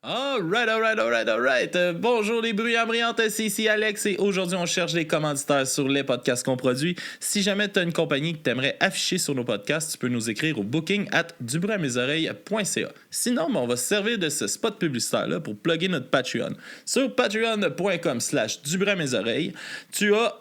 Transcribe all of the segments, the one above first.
Alright. Bonjour les bruyants brillantes, c'est ici Alex et aujourd'hui on cherche des commanditaires sur les podcasts qu'on produit. Si jamais tu as une compagnie que tu aimerais afficher sur nos podcasts, tu peux nous écrire au booking@dubruitmesoreilles.ca. Sinon, on va se servir de ce spot publicitaire-là pour plugger notre Patreon. Sur patreon.com/dubruitmesoreilles, tu as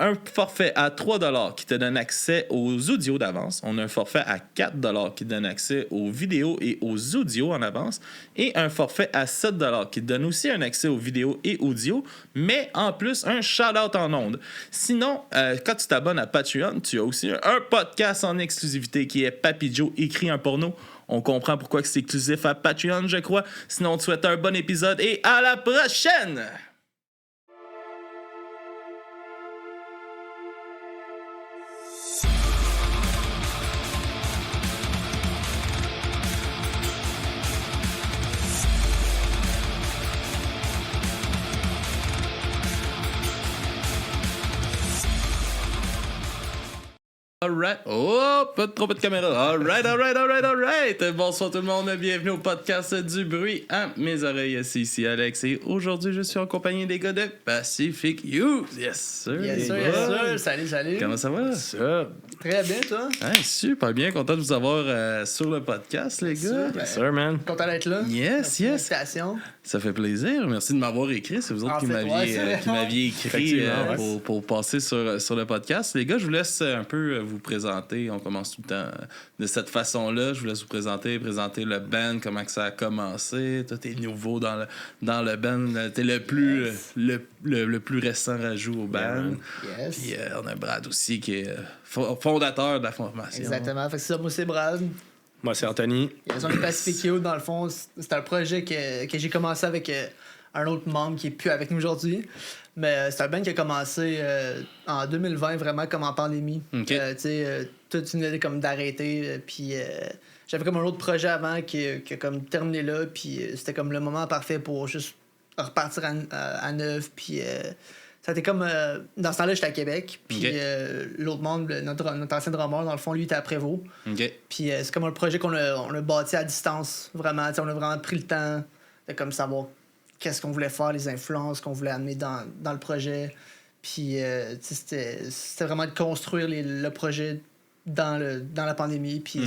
un forfait à 3$ qui te donne accès aux audios d'avance. On a un forfait à 4$ qui te donne accès aux vidéos et aux audios en avance. Et un forfait à 7$ qui te donne aussi un accès aux vidéos et audio, mais en plus un shout-out en ondes. Sinon, quand tu t'abonnes à Patreon, tu as aussi un podcast en exclusivité qui est Papy Joe écrit un porno. On comprend pourquoi c'est exclusif à Patreon, je crois. Sinon, on te souhaite un bon épisode et à la prochaine! Alright. Oh, pas de trompette de caméra. Alright. Bonsoir tout le monde. Bienvenue au podcast du bruit à mes oreilles. C'est ici Alex et aujourd'hui je suis en compagnie des gars de Pacific Youth. Yes sir. Yes sir. Salut. Comment ça va? Ça. Très bien, toi? Super bien. Content de vous avoir sur le podcast, les gars. Yes sir, man. Content d'être là. Yes. Ça fait plaisir. Merci de m'avoir écrit. C'est vous autres qui m'aviez écrit pour passer sur le podcast. Les gars, je vous laisse un peu vous présenter. On commence tout le temps de cette façon-là. Je vous laisse vous présenter le band, comment que ça a commencé. Toi, t'es nouveau dans le band. T'es le plus récent rajout au band. Yes. Puis on a Brad aussi qui est fondateur de la formation. Exactement. Fait que ça, moi, c'est Brad. Moi, c'est Anthony. Ils ont les Pacific Youth, dans le fond. C'était un projet que j'ai commencé avec un autre membre qui est plus avec nous aujourd'hui. Mais c'est un band qui a commencé en 2020, vraiment comme en pandémie. Okay. Tout venait comme d'arrêter. Puis j'avais comme un autre projet avant qui a comme terminé là. Puis c'était comme le moment parfait pour juste repartir à neuf. Puis ça a été comme... dans ce temps-là, j'étais à Québec. Puis l'autre membre, notre ancien drummer, dans le fond, lui, était à Prévost. Okay. Puis c'est comme un projet on a bâti à distance, vraiment. On a vraiment pris le temps de comme savoir qu'est-ce qu'on voulait faire, les influences qu'on voulait amener dans le projet. Puis c'était vraiment de construire le projet dans la pandémie. Puis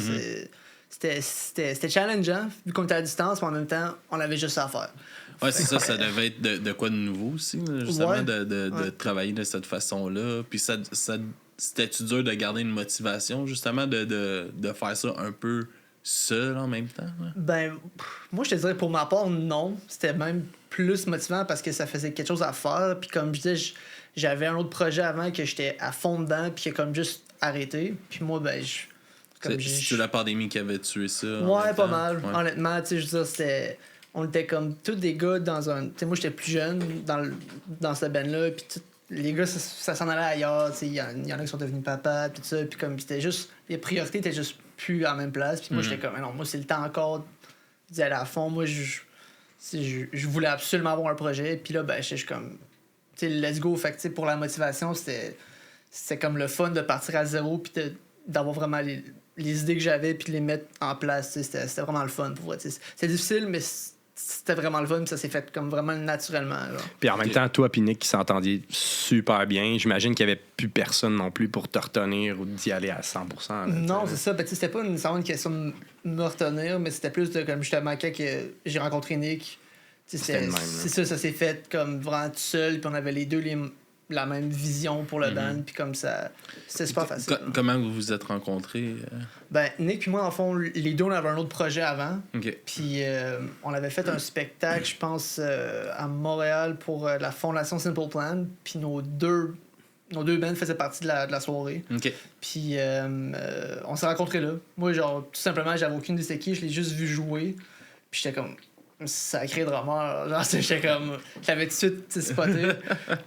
c'était challengeant, vu qu'on était à distance, mais en même temps, on avait juste ça à faire. Ouais, c'est ça, ça devait être de quoi de nouveau aussi, justement, de travailler de cette façon-là. Puis c'était-tu dur de garder une motivation, justement, de faire ça un peu seul en même temps? Là? Ben, moi, je te dirais, pour ma part, non. C'était même plus motivant parce que ça faisait quelque chose à faire. Puis comme je disais, j'avais un autre projet avant que j'étais à fond dedans, puis qui a comme juste arrêté. Puis moi, ben, c'est la pandémie qui avait tué ça? Ouais, pas mal. Ouais. Honnêtement, tu sais, je veux dire, on était comme tous des gars dans un... Tu sais, moi, j'étais plus jeune dans ce band-là, puis les gars, ça s'en allait ailleurs. Tu sais, il y en a qui sont devenus papas, tout ça, puis comme c'était juste... Les priorités étaient juste plus à la même place. Puis moi, j'étais comme, non, moi, c'est le temps encore d'y aller à fond. Moi, je voulais absolument avoir un projet. Puis là, ben, je suis comme, tu sais, let's go. Fait que, tu sais, pour la motivation, c'était comme le fun de partir à zéro, puis d'avoir vraiment les idées que j'avais, puis de les mettre en place. C'était vraiment le fun. C'est difficile, mais c'était vraiment le fun, puis ça s'est fait comme vraiment naturellement. Là. Puis en même temps, toi et Nick qui s'entendiez super bien, j'imagine qu'il n'y avait plus personne non plus pour te retenir ou d'y aller à 100%. Là, non, c'est ça. Ben, c'était pas nécessairement une question de me retenir, mais c'était plus de comme justement quand j'ai rencontré Nick. C'était le même. C'est ça s'est fait comme vraiment tout seul, puis on avait les deux la même vision pour le band, puis comme ça, c'était super facile. Comment vous vous êtes rencontrés? Ben, Nick puis moi, en fond, les deux, on avait un autre projet avant. Okay. Puis on avait fait un spectacle, je pense, à Montréal pour la fondation Simple Plan. Puis nos deux bands faisaient partie de la soirée. Okay. Puis on s'est rencontrés là. Moi, genre, tout simplement, j'avais aucune idée c'était qui. Je l'ai juste vu jouer. Puis j'étais comme... sacré drummer. Genre, j'étais comme... Je l'avais tout de suite spoté.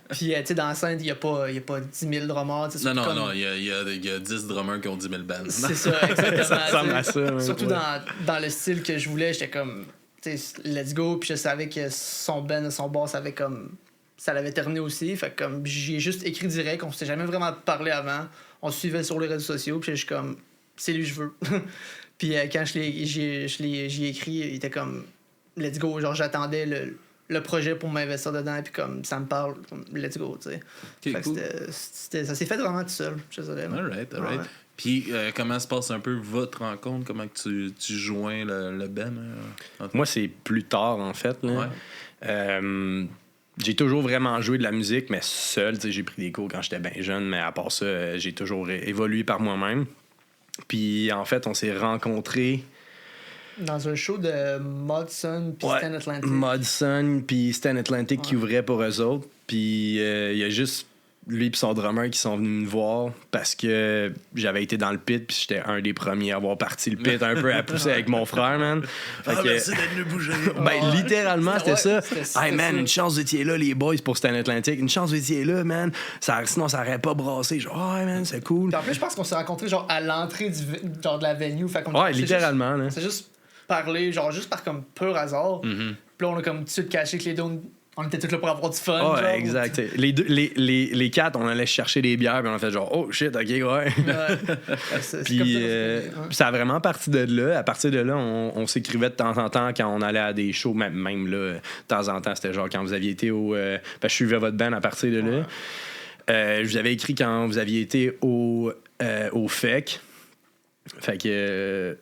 Puis, tu sais, dans la scène, il n'y a pas 10 000 drummers. Non, il y a 10 drummers qui ont 10 000 bands. C'est ça, exactement. Ça ressemble à ça. Surtout dans le style que je voulais, j'étais comme... Tu sais, let's go. Puis je savais que son boss avait comme... Ça l'avait terminé aussi. Fait que comme j'ai juste écrit direct. On s'était jamais vraiment parlé avant. On se suivait sur les réseaux sociaux. Puis je suis comme... C'est lui que je veux. Puis quand j'y ai écrit, il était comme... let's go. Genre, j'attendais le projet pour m'investir dedans, puis comme ça me parle, comme, let's go, tu sais. Fait que cool. ça s'est fait vraiment tout seul, je dirais. Alright. Ouais. Puis, comment se passe un peu votre rencontre? Comment que tu joins le Ben? Moi, c'est plus tard, en fait. Là. J'ai toujours vraiment joué de la musique, mais seul. J'ai pris des cours quand j'étais bien jeune, mais à part ça, j'ai toujours évolué par moi-même. Puis, en fait, on s'est rencontrés... Dans un show de Modson puis Stan Atlantic. Modson puis Stan Atlantic qui ouvrait pour eux autres. Puis il y a juste lui et son drummer qui sont venus me voir parce que j'avais été dans le pit puis j'étais un des premiers à avoir parti le pit un peu à pousser avec mon frère, man. Fait que, merci d'être venu bouger. Ben, littéralement, c'était ça. Hey, man, ça. une chance vous étiez là, les boys, pour Stan Atlantic. Une chance vous étiez là, man. Sinon, ça aurait pas brassé. Genre, oh, man, c'est cool. Puis en plus, je pense qu'on s'est rencontrés genre à l'entrée genre de la venue. Fait qu'on Ouais, littéralement, là. C'est juste parler, genre juste par comme pur hasard. Mm-hmm. Puis là, on a comme tout de suite caché que les deux, on était tous là pour avoir du fun. Ouais, genre, exact. Les quatre, on allait chercher des bières, puis on a fait genre, oh shit, ok, ouais. Ouais. C'est Puis comme ça, ça a vraiment parti de là. À partir de là, on s'écrivait de temps en temps quand on allait à des shows, même là, de temps en temps, c'était genre quand vous aviez été au. Je suivais votre band à partir de là. Je vous avais écrit quand vous aviez été au FEC. Fait que.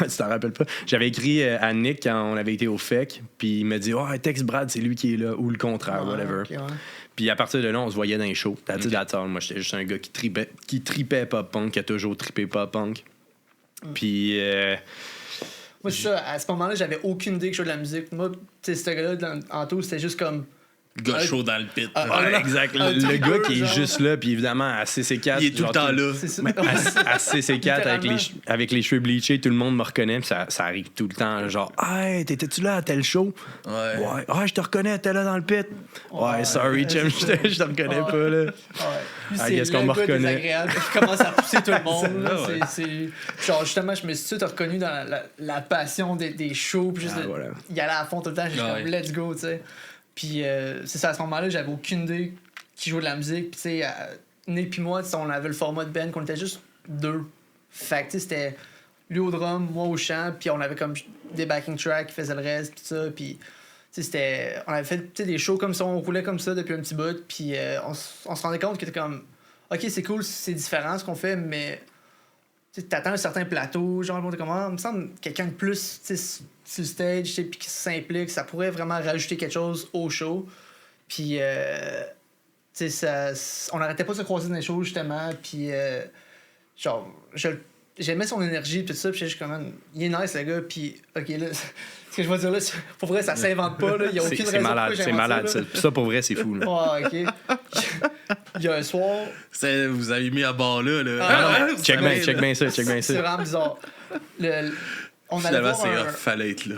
Tu t'en rappelles pas? J'avais écrit à Nick quand on avait été au FEC, puis il m'a dit oh, texte Brad, c'est lui qui est là, ou le contraire, whatever. Okay, ouais. Puis à partir de là, on se voyait dans les shows. That's all. Moi, j'étais juste un gars qui tripait pop-punk, qui a toujours trippé pop-punk. Puis. Moi, c'est ça. À ce moment-là, j'avais aucune idée que je jouais de la musique. Moi, tu sais, ce gars-là, en tout, c'était juste comme. Gars chaud dans le pit. Ouais, exact. Le gars qui est juste là, puis évidemment, à CC4. Il est tout le temps là. C'est ça. À CC4, avec les cheveux bleachés, tout le monde me reconnaît, puis ça arrive tout le temps. Genre, hey, t'étais-tu là à tel show? Ouais, je te reconnais, t'es là dans le pit. Ouais, sorry, Jim, je te reconnais pas, là. Lui, Ah, c'est qu'est-ce le qu'on me gars reconnaît? désagréable qui commence à pousser tout le monde. là. Ouais. C'est genre, justement, je me suis tout reconnu dans la passion des shows, puis juste voilà. y aller à fond tout le temps. J'ai Ouais. comme, let's go, tu sais. Puis c'est ça, à ce moment-là, j'avais aucune idée qui jouait de la musique. Puis tu sais, Nick puis moi, on avait le format de band qu'on était juste deux. Fait que tu sais, c'était lui au drum, moi au chant, puis on avait comme des backing tracks qui faisaient le reste, puis ça. Puis tu sais, c'était... On avait fait des shows comme ça, on roulait comme ça depuis un petit bout, puis on se rendait compte que c'était comme... OK, c'est cool, c'est différent ce qu'on fait, mais... Tu sais, t'attends un certain plateau, genre, il me semble quelqu'un de plus, tu sais, sur le stage, tu sais, puis qui s'implique, ça pourrait vraiment rajouter quelque chose au show. Puis, tu sais, on n'arrêtait pas de se croiser dans les shows, justement, puis, genre, j'aimais son énergie, puis tout ça, puis j'étais juste comme, il est nice, le gars, puis, OK, là, ce que je veux dire là, pour vrai, ça s'invente pas, là, il y a aucune raison. C'est malade, pourquoi c'est j'invente malade. ça, là. Ça, pour vrai, c'est fou, là. Ouais, OK. Il y a un soir... Vous avez mis à bord là. Non, check bien ça. C'est vraiment bizarre. On allait Finalement, voir fallait être là.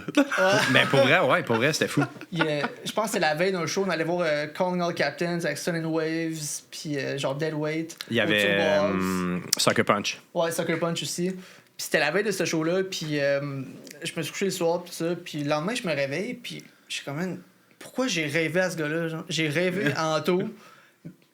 Mais pour vrai, c'était fou. je pense que c'est la veille d'un show, on allait voir Calling All Captains avec Sun and Waves, puis genre Dead Weight. Il y avait Sucker Punch. Ouais, Sucker Punch aussi. Puis c'était la veille de ce show-là, puis je me suis couché le soir, puis ça. Puis le lendemain, je me réveille, puis je suis comme, pourquoi j'ai rêvé à ce gars-là? Genre? J'ai rêvé à Anto.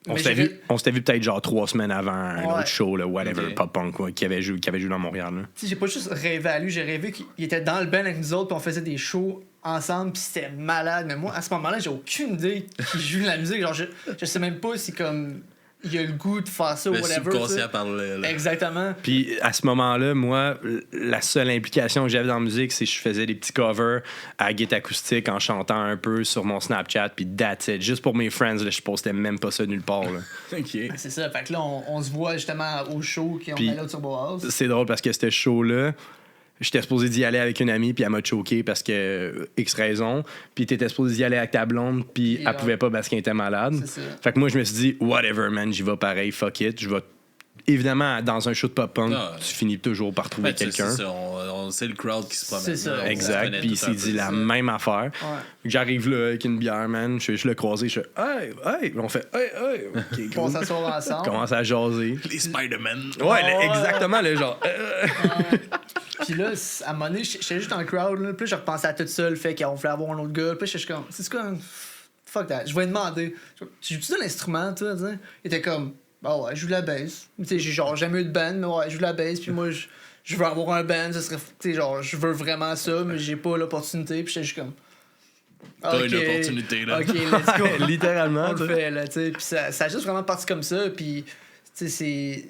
On s'était vu peut-être genre 3 semaines avant un autre show, là, whatever, Okay. pop-punk, quoi, qui avait joué dans Montréal. Là. J'ai pas juste rêvé à lui, j'ai rêvé qu'il était dans le band avec nous autres, puis on faisait des shows ensemble, puis c'était malade. Mais moi, à ce moment-là, j'ai aucune idée qu'il joue de la musique. Genre, je sais même pas si comme il a le goût de faire ça ou Le whatever. subconscient parlait. Là. Exactement. Puis à ce moment-là, moi, la seule implication que j'avais dans la musique, c'est que je faisais des petits covers à guitare acoustique en chantant un peu sur mon Snapchat, puis that's it. Juste pour mes friends, là, je postais même pas ça nulle part. Là. OK. C'est ça. Fait que là, on se voit justement au show qu'on Puis, est là au Turbo House. C'est drôle parce que c'était show-là. J'étais supposé d'y aller avec une amie, puis elle m'a choqué parce que X raison. Puis t'étais supposé d'y aller avec ta blonde, puis elle pouvait pas parce qu'elle était malade. C'est ça. Fait que moi, je me suis dit, whatever, man, j'y vais pareil, fuck it. Je vais. Évidemment, dans un show de pop-punk, tu finis toujours par trouver quelqu'un. C'est ça, c'est le crowd qui se promène. C'est ça. là, on Exact, connaît puis il tout un s'est peu dit la ça. même affaire. Ouais. J'arrive là avec une bière, man. Je l'ai croisé, je fais hey, on fait hey, ok, On cool. s'asseoir ensemble. Commence à jaser. Les Spider-Man. Ouais, exactement, le genre. Puis là, à un moment donné, j'étais juste dans le crowd, là. Puis là, je repensais à tout ça, le fait qu'on voulait avoir un autre gars. Puis là, j'étais comme, c'est quoi? Fuck that. Je vais lui demander. Tu joues-tu de l'instrument, toi? T'sais? Il était comme, bah ouais, je joue de la bass. Tu sais, j'ai genre jamais eu de band, mais ouais, je joue de la bass. Puis moi, je veux avoir un band. Ça serait, tu sais, genre, je veux vraiment ça, mais j'ai pas l'opportunité. Puis j'étais juste comme, T'as une opportunité, là. OK, let's go. Littéralement, On tu le sais. fait, là, tu sais. Puis ça a juste vraiment parti comme ça. Puis, tu sais, c'est.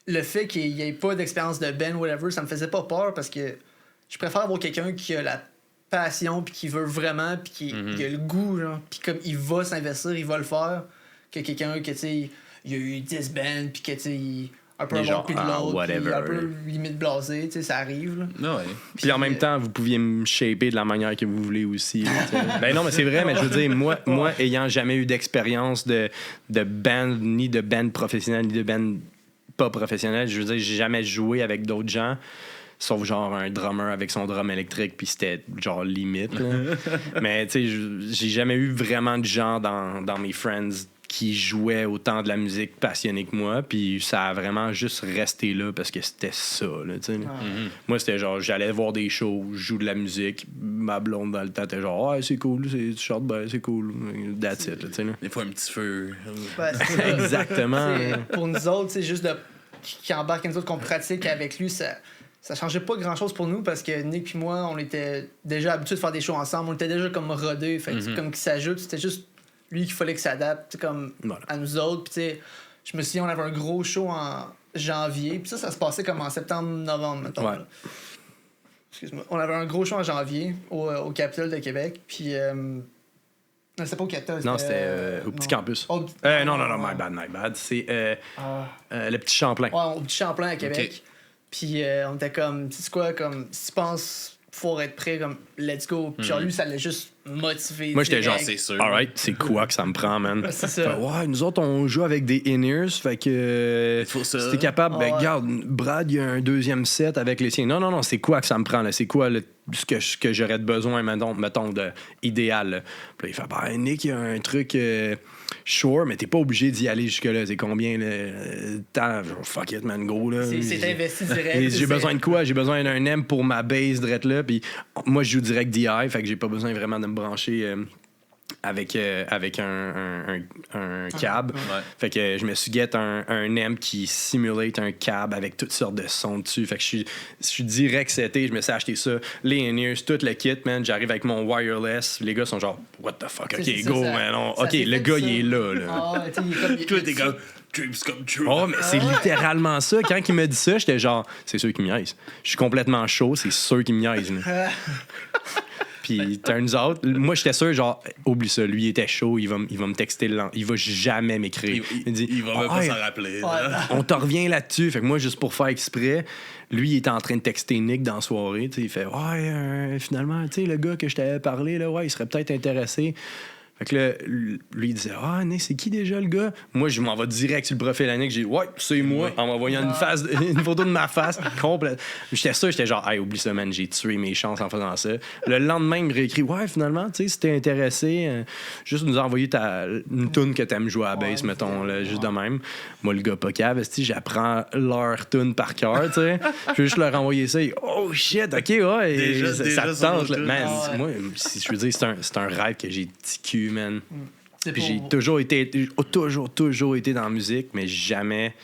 Le fait qu'il n'y ait pas d'expérience de band, whatever, ça me faisait pas peur parce que je préfère avoir quelqu'un qui a la passion, puis qui veut vraiment, puis qui a le goût, genre. Puis comme il va s'investir, il va le faire, que quelqu'un que, tu sais, il a eu 10 bands, puis que, tu sais, un peu Mais un genre, puis de l'autre, whatever. puis un peu limite blasé, tu sais, ça arrive, là. Ah ouais. Puis en même temps, vous pouviez me shaper de la manière que vous voulez aussi. Là, tu sais. Ben non, mais c'est vrai, mais je veux dire, moi ayant jamais eu d'expérience de band, ni de band professionnel, ni de band pas professionnel, je veux dire, j'ai jamais joué avec d'autres gens, sauf genre un drummer avec son drum électrique, puis c'était genre limite. Là. Mais tu sais, j'ai jamais eu vraiment de gens dans mes friends qui jouaient autant de la musique passionnée que moi, puis ça a vraiment juste resté là parce que c'était ça, là, tu sais. Moi, c'était genre, j'allais voir des shows, je joue de la musique, ma blonde dans le temps était genre, ouais, c'est cool, tu chantes bien, c'est cool, that's it, là, tu sais. Là. Des fois, un petit feu. Ouais, c'est ça. Exactement. C'est- Pour nous autres, c'est juste de qui embarque nous autres qu'on pratique avec lui, ça changeait pas grand chose pour nous parce que Nick puis moi, on était déjà habitués de faire des shows ensemble, on était déjà comme rodés, fait que comme qu'il s'ajoute, c'était juste lui qu'il fallait qu'il s'adapte comme Voilà. à nous autres. Puis tu sais, je me souviens, on avait un gros show en janvier, puis ça se passait comme en septembre-novembre, mettons. Ouais. là. Excuse-moi. On avait un gros show en janvier au Capitole de Québec, puis non, c'était pas au Capitole. Non, c'était au Petit non. Campus. Au- Non, my bad. C'est le Petit Champlain. Ouais, au Petit Champlain à Québec. Ok. Puis on était comme, tu sais quoi, comme, si tu penses faut être prêt, comme, let's go. Puis genre, lui, ça l'a juste motivé. Moi, j'étais genre, direct. c'est sûr. alright, c'est quoi que ça me prend, man? C'est ça. Fait, ouais, nous autres, on joue avec des in-ears, fait que Il faut ça. si t'es capable, ben, Ouais. regarde, Brad, il y a un deuxième set avec les siens. Non, c'est quoi que ça me prend, là? C'est quoi ce que j'aurais de besoin, mettons, de idéal, là? Puis là, il fait, ben, Nick, il y a un truc, sure, mais t'es pas obligé d'y aller jusque-là. C'est combien, le temps? Genre, fuck it, man, go, là. C'est investi direct. J'ai c'est- besoin de quoi? J'ai besoin d'un M pour ma base drette là. Puis moi, je joue direct DI, fait que j'ai pas besoin vraiment de me brancher avec un cab. Ouais. Fait que je me suis get un M qui simulate un cab avec toutes sortes de sons dessus. Fait que je suis direct seté. Je me suis acheté ça. Les in-ears, tout le kit, man. J'arrive avec mon wireless. Les gars sont genre, what the fuck? C'est OK, ça, go, ça- man. ça OK, s'est le fait, gars, ça. il est là. Ah, ouais, tu sais, il est comme. Toi, t'es comme dreams come true. Oh, mais c'est littéralement ça. Quand il m'a dit ça, j'étais genre, c'est sûr qu'il me niaise. Je suis complètement chaud, c'est sûr qu'il me niaise. là. Puis, turns out, moi, j'étais sûr, genre, oublie ça, lui, il était chaud, il va me texter le lendemain. Il va jamais m'écrire. Il va même Ah, pas ouais, s'en rappeler. Ouais. là. on t'en revient là-dessus. Fait que moi, juste pour faire exprès, lui, il était en train de texter Nick dans la soirée. Tu sais, il fait, ouais, finalement, tu sais, le gars que je t'avais parlé, là, ouais, il serait peut-être intéressé. Fait que là, lui, il disait, ah, Nick, c'est qui déjà le gars? Moi, je m'en vais direct sur le profil à Nick. J'ai dit, ouais, c'est moi, en m'envoyant une photo de ma face complète. J'étais sûr, j'étais genre, hey, oublie ça, man, j'ai tué mes chances en faisant ça. Le lendemain, il me réécrit, ouais, finalement, tu sais, si t'es intéressé, juste nous envoyer une toune que t'aimes jouer à la bass, Ouais, mettons, là, juste de même. Moi, le gars pas cave, j'apprends leur tune par cœur, tu sais. Je vais juste leur envoyer ça. Et, oh shit, ok, ouais, Déjà ça te son tente, là. tune. Man, Ah ouais. moi, je veux dire, c'est un rêve que j'ai ticu, man. C'est Puis pour- j'ai toujours été dans la musique, mais jamais,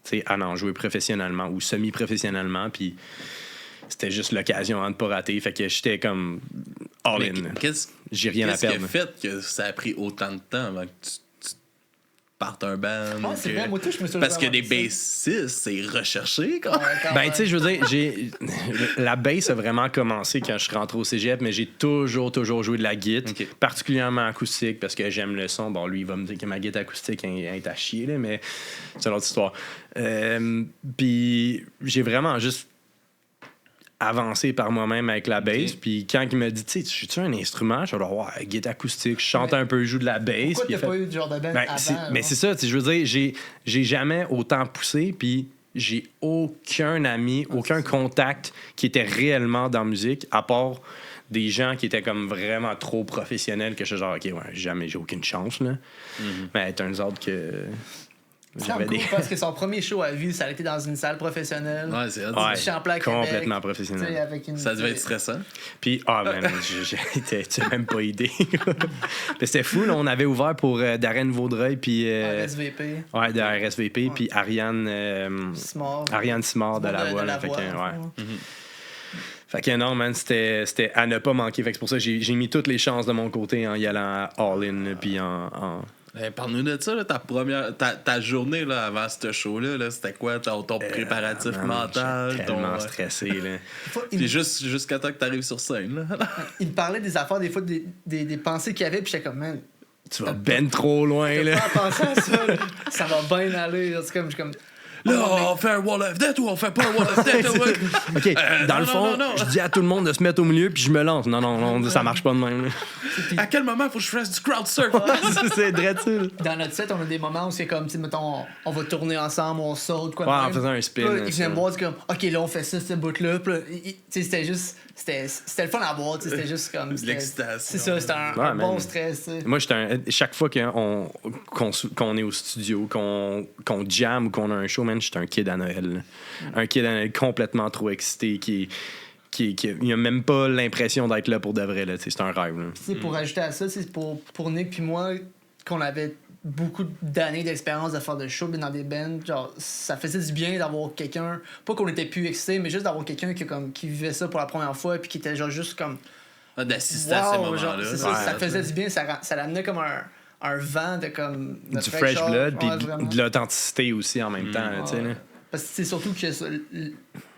tu sais, jouer professionnellement ou semi-professionnellement. Puis c'était juste l'occasion de pas rater. Fait que j'étais comme all Mais in. qu'est-ce J'ai rien à qui a perdre. fait que ça a pris autant de temps avant que tu partes un band? Ah, c'est que- vrai, moi, tout, je me suis Parce que des remarqué bassistes, c'est recherché quand même. ça. Ben, tu sais, je veux dire, la bass a vraiment commencé quand je suis rentré au cégep, mais j'ai toujours joué de la guitare, Ok. particulièrement acoustique, parce que j'aime le son. Bon, lui, il va me dire que ma guitare acoustique est à chier, là, mais c'est une autre histoire. Puis j'ai vraiment juste avancé par moi-même avec la bass. Ok. Puis quand il m'a dit, tu sais, je suis-tu un instrument? Je suis genre, ouais, guitare acoustique, je chante un peu, je joue de la bass. Pourquoi Puis il t'as a pas fait- eu de genre de band ben, avant? mais genre? c'est ça, tu sais, je veux dire, j'ai jamais autant poussé, puis j'ai aucun ami, aucun contact qui était réellement dans la musique, à part des gens qui étaient comme vraiment trop professionnels que je suis genre, OK, ouais, j'ai aucune chance, là. Mais it turns out que C'est j'avais cool des... parce que son premier show à vue, ça a été dans une salle professionnelle. Ouais, c'est hot. Ouais, Du Champlain à Québec, complètement tu sais, professionnel. avec une- Ça devait être stressant. Puis, man, tu n'as même pas idée. Mais c'était fou, là, on avait ouvert pour Darren Vaudreuil, puis... RSVP, ouais, de RSVP, puis Ariane... Smart. Ariane Simard de la De voix. La là, fait que, Voix, ouais. ouais. Fait que non, man, c'était à ne pas manquer. Fait que c'est pour ça que j'ai mis toutes les chances de mon côté en y allant all-in, puis en... Parle-nous de ça, là, ta journée là, avant ce show-là, là, c'était quoi ton préparatif mental? J'étais tellement stressé, là. Puis jusqu'à temps que t'arrives sur scène. Là. Il me parlait des affaires, des fois, des pensées qu'il y avait, puis j'étais comme, man, Tu vas ben trop loin, t'as là. pas à penser à ça, là. Ça va bien aller. C'est comme, je suis comme, Là, on fait un wall of death ou on fait pas un wall of death? OK, dans le fond, je dis à tout le monde de se mettre au milieu, puis je me lance. Non, ça marche pas de même, là. À quel moment faut que je fasse du crowd surf? C'est drôle, ça. dans notre set, on a des moments où c'est comme, tu sais, mettons, on va tourner ensemble, on saute, quoi. de Ouais, en même. faisant un spin, Puis là, là, il venait ça. me voir, c'est comme, OK, là, on fait ça, ce bout-là. Puis là, tu sais, c'était juste, c'était le fun à voir, tu sais, c'était juste comme. L'excitation. C'est ça, c'était un Ouais, bon man. stress, tu sais. Moi, chaque fois qu'on est au studio, qu'on jam ou qu'on a un show, man, j'étais un kid à Noël. Là. Un kid à Noël complètement trop excité qui il a même pas l'impression d'être là pour de vrai. Là, c'est un rêve. Là. Tu sais, pour ajouter à ça, c'est pour Nick puis moi, qu'on avait beaucoup d'années d'expérience de faire de show dans des bands, genre, ça faisait du bien d'avoir quelqu'un, pas qu'on était plus excité, mais juste d'avoir quelqu'un qui vivait ça pour la première fois puis qui était genre juste comme D'assister à ces wow, genre, moments-là. c'est ça, Ouais, ça faisait du bien, ça l'amenait comme un vent de comme de Du fresh fraîcheur. blood, puis Ouais, vraiment. de l'authenticité aussi en même temps. Là, tu sais, Ouais. là. Parce que c'est surtout que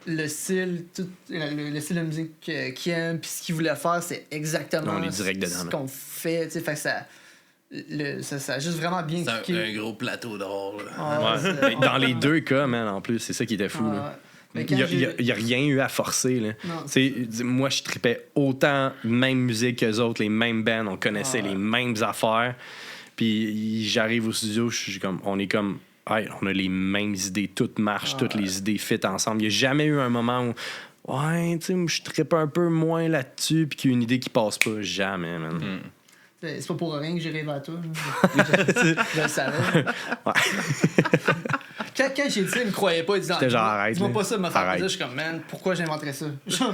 le style, le style de musique qu'il aime, puis ce qu'il voulait faire, c'est exactement On est direct dedans, ce là. qu'on fait. Fait que ça a juste vraiment bien C'est cliqué. un gros plateau d'or. là. Ah, Ouais. c'est- Mais dans les deux cas, man, en plus, c'est ça qui était fou. Ah, là. ouais. Mais Il quand n'y a rien eu à forcer. Là. Non. Moi, je tripais autant même musique qu'eux autres, les mêmes bands, on connaissait Ah ouais. les mêmes affaires. Puis j'arrive au studio, on est comme, hey, on a les mêmes idées, toutes marchent, toutes les idées fit ensemble. Il n'y a jamais eu un moment où, ouais, tu sais, je trippe un peu moins là-dessus, puis qu'il y a une idée qui passe pas. Jamais, man. C'est pas pour rien que j'ai rêvé à toi. Je le savais. Quand j'ai dit ça, il me croyait pas. Il disait, J'étais genre, arrête, dis-moi là. pas ça de me faire Arrête. plaisir. Je suis comme, man, pourquoi j'inventerais ça?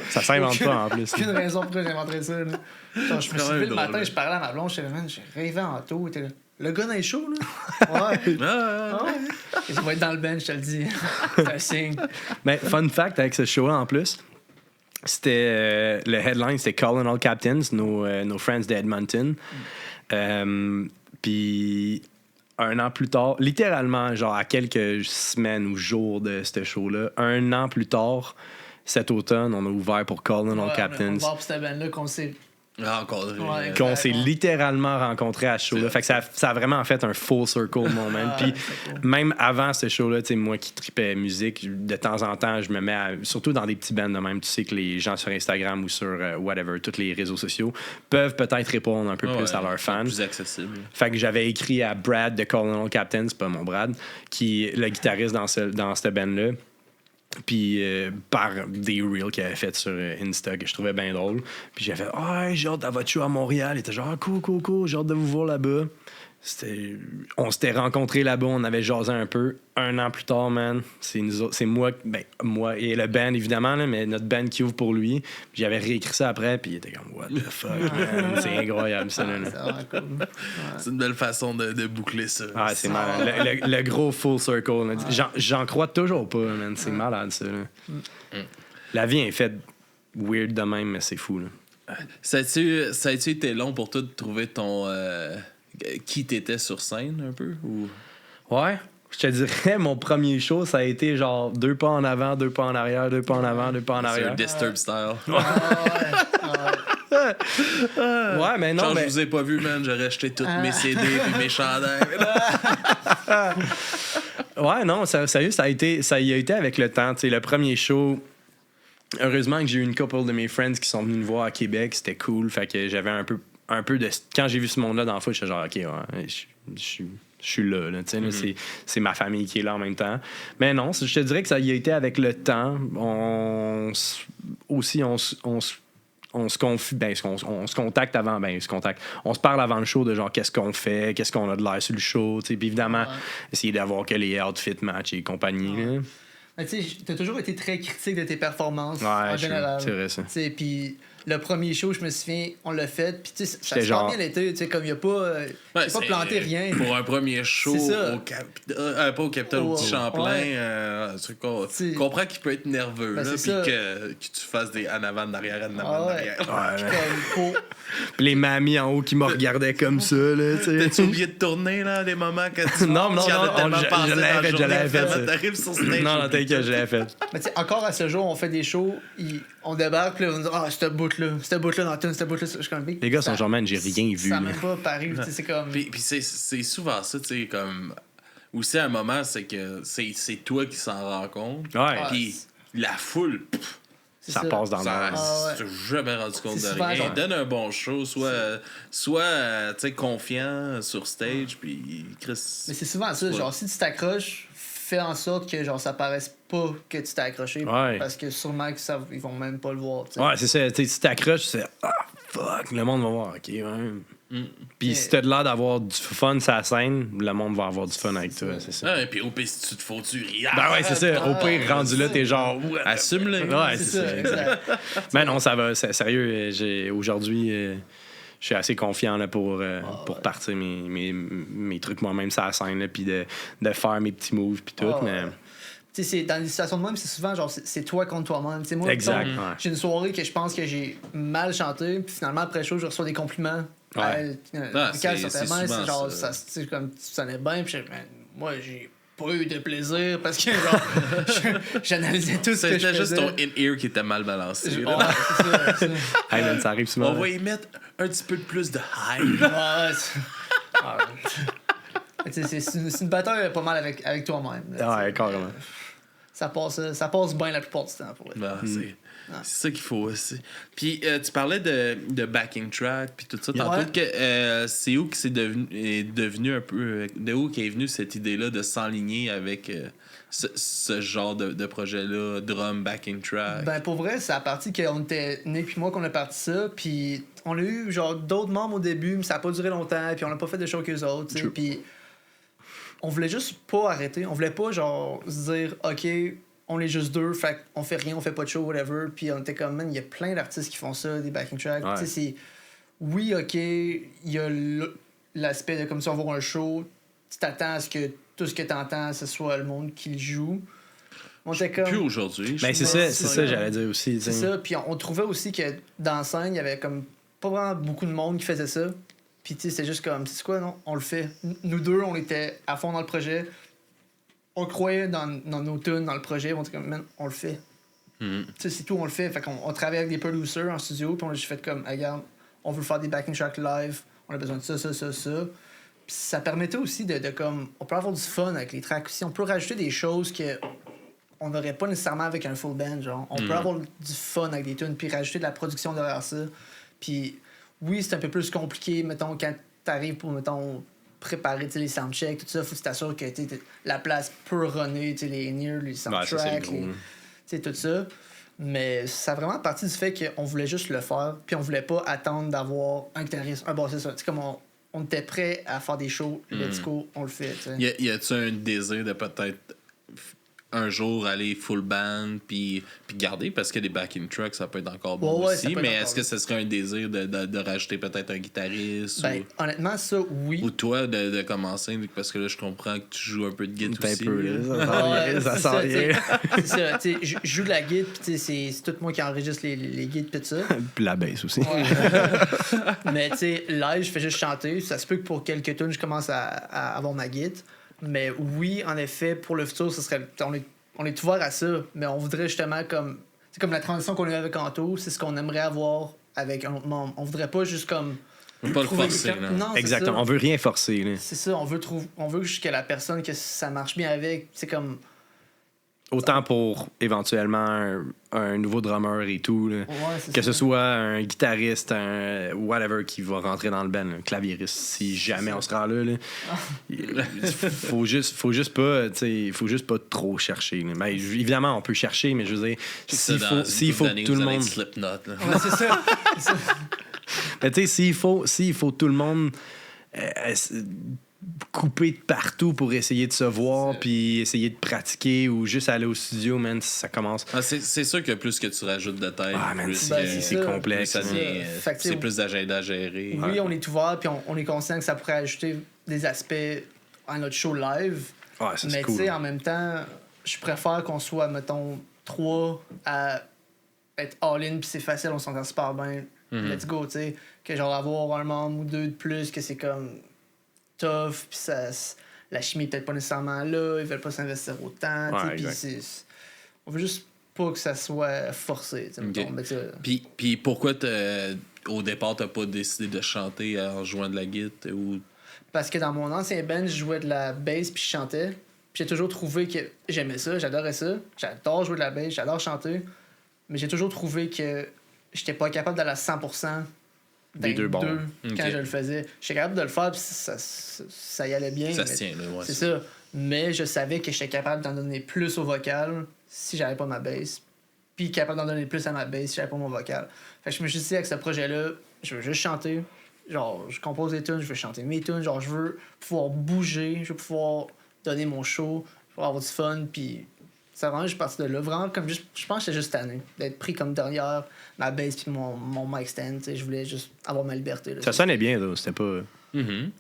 Ça s'invente pas, en plus. Aucune raison pourquoi j'inventerais ça. Là. Genre, je me quand suis même levé le drôle, matin, là. je parlais à ma blonde, je disais, man, j'ai rêvé en taux. Il était là, le gars dans les shows, là? Ouais. Ah, Ouais. Et je vais être dans le bench, je te le dis. C'est un signe. Mais fun fact avec ce show-là, en plus, c'était le headline, c'était Colonel Captains, nos friends d'Edmonton. Puis un an plus tard, littéralement, genre à quelques semaines ou jours de ce show-là, un an plus tard, cet automne, on a ouvert pour Colonel Ouais, Captains. on va voir pour cette band-là qu'on s'est. rencontré. Ouais, Qu'on s'est exactement. littéralement rencontrés à ce show-là. Fait que ça a vraiment fait un full circle moment. Puis c'est cool. même avant ce show-là, tu sais, moi qui tripais musique, de temps en temps, je me mets surtout dans des petits bands de même. Tu sais que les gens sur Instagram ou sur whatever, tous les réseaux sociaux, peuvent peut-être répondre un peu plus à leurs fans. Plus accessible. Fait que j'avais écrit à Brad de Colonel Captain, c'est pas mon Brad, qui est le guitariste dans cette band-là. Puis par des reels qu'il avait fait sur Insta que je trouvais bien drôle. Puis j'ai fait « Ah, j'ai hâte à votre show à Montréal. » Il était genre « Cool, j'ai hâte de vous voir là-bas. » On s'était rencontrés là-bas, on avait jasé un peu. Un an plus tard, man, c'est moi et le band, évidemment, là, mais notre band qui ouvre pour lui. Puis j'avais réécrit ça après, puis il était comme « What the fuck, man? » C'est incroyable, ça. Là. C'est vraiment cool. C'est une belle façon de boucler ça. Ah, c'est malade. Le gros full circle. Là. J'en crois toujours pas, man. C'est malade, ça. Là. La vie est faite weird de même, mais c'est fou. Là. Ça a-tu été long pour toi de trouver ton... qui t'étais sur scène, un peu? Ou... Ouais. Je te dirais, mon premier show, ça a été genre 2 pas en avant, 2 pas en arrière, 2 pas en avant, 2 pas en C'est arrière. un Disturb style. Ouais, mais non, Genre, mais... je vous ai pas vu, man. J'aurais acheté toutes mes CD et mes chandails. Ouais, non, sérieux, ça y a été avec le temps. Tu sais, le premier show, heureusement que j'ai eu une couple de mes friends qui sont venus me voir à Québec. C'était cool. Fait que j'avais un peu de... Quand j'ai vu ce monde-là dans la foule, j'étais genre, OK, ouais, je suis là. Tu sais, là, c'est ma famille qui est là en même temps. Mais non, je te dirais que ça y a été avec le temps. On se confie, on se contacte avant, on se parle avant le show de genre qu'est-ce qu'on fait, qu'est-ce qu'on a de l'air sur le show, tu sais, puis évidemment, essayer d'avoir que les outfits match et compagnie. Ouais. Là. Mais tu sais, t'as toujours été très critique de tes performances Ouais, en général. c'est vrai ça. Tu sais, puis le premier show, je me souviens, on l'a fait, puis tu sais, ça J'étais a genre- super bien été, tu sais, comme il n'y a pas, Ouais, j'ai pas planté rien. Pour un premier show C'est ça. pas au Capitole, au petit Champlain, Ouais. tu comprends qu'il peut être nerveux, Ben, là, c'est puis ça. que tu fasses des en avant, en arrière, en avant, Ah en ouais. arrière. Puis comme, faut- Puis les mamies en haut qui me regardaient comme ça, là, tu sais. T'as-tu oublié de tourner, là, des moments que tu Non, non, tu y en as non, tellement je pensé l'avais dans la fait, je journée, l'avais fait, finalement, ça. T'arrives sur stage. Non, non, t'inquiète, je l'avais fait. Mais tu sais, encore à ce jour, on fait des shows, on débarque, puis là, on dit, cette bout-là dans la tune, cette bout-là, je suis comme, Les gars sont genre, man, j'ai rien vu. Ça là. n'a même pas paru, tu sais, c'est comme. Puis c'est souvent ça, tu sais, comme. Aussi, à un moment, c'est que c'est toi qui s'en rends compte. Ouais. Puis la foule, pff, c'est Ça passe dans ça, le Ah ouais. tu t'es jamais rendu compte de C'est souvent rien. genre- Donne un bon show, soit tu sais, confiant sur stage, puis Chris. Mais c'est souvent ça, Ouais. genre, si tu t'accroches, fais en sorte que, genre, ça paraisse pas que tu t'es accroché. Ouais. Parce que sûrement que ça, ils vont même pas le voir, tu sais. Ouais, c'est ça. Tu sais, si t'accroches, tu fais ah, fuck, le monde va voir. Ok, ouais. Puis Mais- si t'as de l'air d'avoir du fun sur la scène, le monde va avoir du fun avec toi, c'est ça. Ah, et puis au pire, si tu te fous, tu ris. Ben ouais, c'est ça. Au pire, Ah, rendu là, c'est t'es ça. genre. Assume-le. Ouais, c'est ça, exact. Mais non, ça va. Sérieux, aujourd'hui, je suis assez confiant là, pour ouais. partir mes trucs moi-même sur la scène, là, puis de faire mes petits moves, puis tout. Ah, mais... ouais. Tu sais, dans des situations de même, c'est souvent genre, c'est toi contre toi-même. Tu sais, moi, Exact, mettons, ouais. j'ai une soirée que je pense que j'ai mal chanté, puis finalement, après le show, je reçois des compliments. Ouais. c'est Certainement, souvent c'est genre, ça. c'est comme, tu sonnais bien, puis moi, j'ai pas eu de plaisir parce que, genre, j'analysais tout ce que je C'était juste faisais. ton in-ear qui était mal balancé. Ouais, là. c'est ça, c'est ça. Hey, man, ça arrive souvent. On là. va y mettre un petit peu de plus de hype. Ouais, tu sais, c'est une bataille pas mal avec toi-même. là, Ouais, tu sais. carrément. Ça passe bien la plupart du temps pour elle. Ben, c'est ça qu'il faut aussi. Puis tu parlais de backing track puis tout ça tantôt. Ouais. Que, c'est où que est devenu un peu... de où qu'est venue cette idée-là de s'enligner avec ce genre de projet-là, drum, backing track? Ben pour vrai, c'est à partir qu'on était Nick puis moi qu'on a parti ça, puis on a eu genre d'autres membres au début, mais ça a pas duré longtemps, puis on a pas fait de show qu'eux autres, tu sais, True. puis on voulait juste pas arrêter, on voulait pas genre se dire OK, on est juste deux, fait on fait rien, on fait pas de show, whatever, puis on était comme man, il y a plein d'artistes qui font ça, des backing tracks, Ouais. tu sais, c'est oui, OK, il y a l'aspect de comme si on va un show, tu t'attends à ce que tout ce que t'entends, ce soit le monde qui le joue. On était comme Plus aujourd'hui. Ben, c'est je ça, c'est ça, j'allais dire aussi. tu c'est sais. ça, puis on trouvait aussi que dans la scène, il y avait comme pas vraiment beaucoup de monde qui faisait ça. Puis tu sais, c'était juste comme, c'est quoi, non? On le fait. Nous deux, on était à fond dans le projet. On croyait dans nos tunes, dans le projet. On était comme, man, on le fait. Mhm. Tu sais, c'est tout, on le fait. Fait qu'on on travaille avec des producers en studio, puis on a juste fait comme, regarde, on veut faire des backing tracks live, on a besoin de ça. Puis ça permettait aussi de comme, on peut avoir du fun avec les tracks aussi. On peut rajouter des choses que on n'aurait pas nécessairement avec un full band, genre. On peut avoir du fun avec des tunes, puis rajouter de la production derrière ça. Puis oui, c'est un peu plus compliqué, mettons, quand t'arrives pour, mettons, préparer tu sais, les soundchecks, tout ça, faut que tu t'assures que tu sais, la place peut runner, tu sais, les in-ears, les Ouais, ça, c'est soundtracks, gros, les- hein. tu sais, tout ça. Mais ça a vraiment parti du fait qu'on voulait juste le faire, puis on voulait pas attendre d'avoir un guitariste, un bassiste. Tu sais, comme on était prêt à faire des shows, let's go, on le fait, tu sais. Y a-tu un désir de peut-être un jour aller full band puis garder, parce que les backing tracks ça peut être encore bon Ouais, ça aussi, peut être mais encore est-ce que bon. ce serait un désir de rajouter peut-être un guitariste Ben, honnêtement, ça, oui. ou toi de commencer, parce que là je comprends que tu joues un peu de guitare Un aussi. peu, là. là, ça c'est sent ça, rien. C'est ça, tu sais, je joue de la guitare, puis tu sais, c'est tout moi qui enregistre les guides pis tout ça. Puis la baisse aussi. Ouais. Mais tu sais, live, je fais juste chanter. Ça se peut que pour quelques tunes, je commence à avoir ma guitare. Mais oui, en effet, pour le futur, ce serait, on est ouvert à ça, mais on voudrait justement comme... C'est comme la transition qu'on a eu avec Anto, c'est ce qu'on aimerait avoir avec un autre membre. On voudrait pas juste comme... Faut pas le trouver forcer, quelqu'un- là. Non, c'est Exactement. ça. On veut rien forcer. Là. C'est ça, on veut juste que la personne, que ça marche bien avec, c'est comme... Autant pour éventuellement un nouveau drummer et tout. Là. Ouais, c'est Que ça. ce soit un guitariste, un whatever qui va rentrer dans le band, un claviériste, si jamais on se rend là. Il faut juste pas, tu sais, faut juste pas trop chercher. Là. Ben, évidemment, on peut chercher, mais je veux dire, s'il faut que tout le monde. Slipknot, là. Ouais, c'est ça. C'est ça. Mais tu sais, s'il faut tout le monde couper de partout pour essayer de se voir C'est- puis essayer de pratiquer ou juste aller au studio, man, ça commence. Ah, c'est sûr que plus que tu rajoutes de tête, Ah, man, plus c'est Ben, que- c'est ça. complexe. plus ça man. devient, Fait que, tu sais, c'est plus d'agenda à gérer. Oui, on est ouvert, puis on est conscient que ça pourrait ajouter des aspects à notre show live. Ouais, ça, Mais c'est tu cool. sais, en même temps, je préfère qu'on soit, mettons, 3 à être all-in, puis c'est facile, on s'entend super bien. Let's go, tu sais. Que genre avoir un membre ou 2 de plus, que c'est comme tough, puis ça, la chimie est peut-être pas nécessairement là, ils veulent pas s'investir autant, tu sais, Ouais, puis exact. on veut juste pas que ça soit forcé, tu sais, mettons. Ok. Ben, tu sais, Puis pourquoi au départ, t'as pas décidé de chanter en jouant de la guitare ou... Parce que dans mon ancien band, je jouais de la bass puis je chantais. Puis j'ai toujours trouvé que j'aimais ça, j'adorais ça. J'adore jouer de la bass, j'adore chanter. Mais j'ai toujours trouvé que j'étais pas capable d'aller à 100% Des deux bords. quand Ok. je le faisais. J'étais capable de le faire puis ça y allait bien. Ça mais se tient, là, ouais. c'est ça. Mais je savais que j'étais capable d'en donner plus au vocal si j'avais pas ma bass. Puis capable d'en donner plus à ma bass si j'avais pas mon vocal. Fait que je me suis dit, avec ce projet-là, je veux juste chanter. Genre, je compose des tunes, je veux chanter mes tunes. Genre, je veux pouvoir bouger, je veux pouvoir donner mon show, je veux avoir du fun. Puis ça vraiment, je suis parti de là. Vraiment, comme juste, je pense que j'étais juste tanné d'être pris comme derrière ma bass puis mon mic stand. Tu sais, je voulais juste avoir ma liberté. Là. Ça sonnait bien, là. C'était pas. Mhm.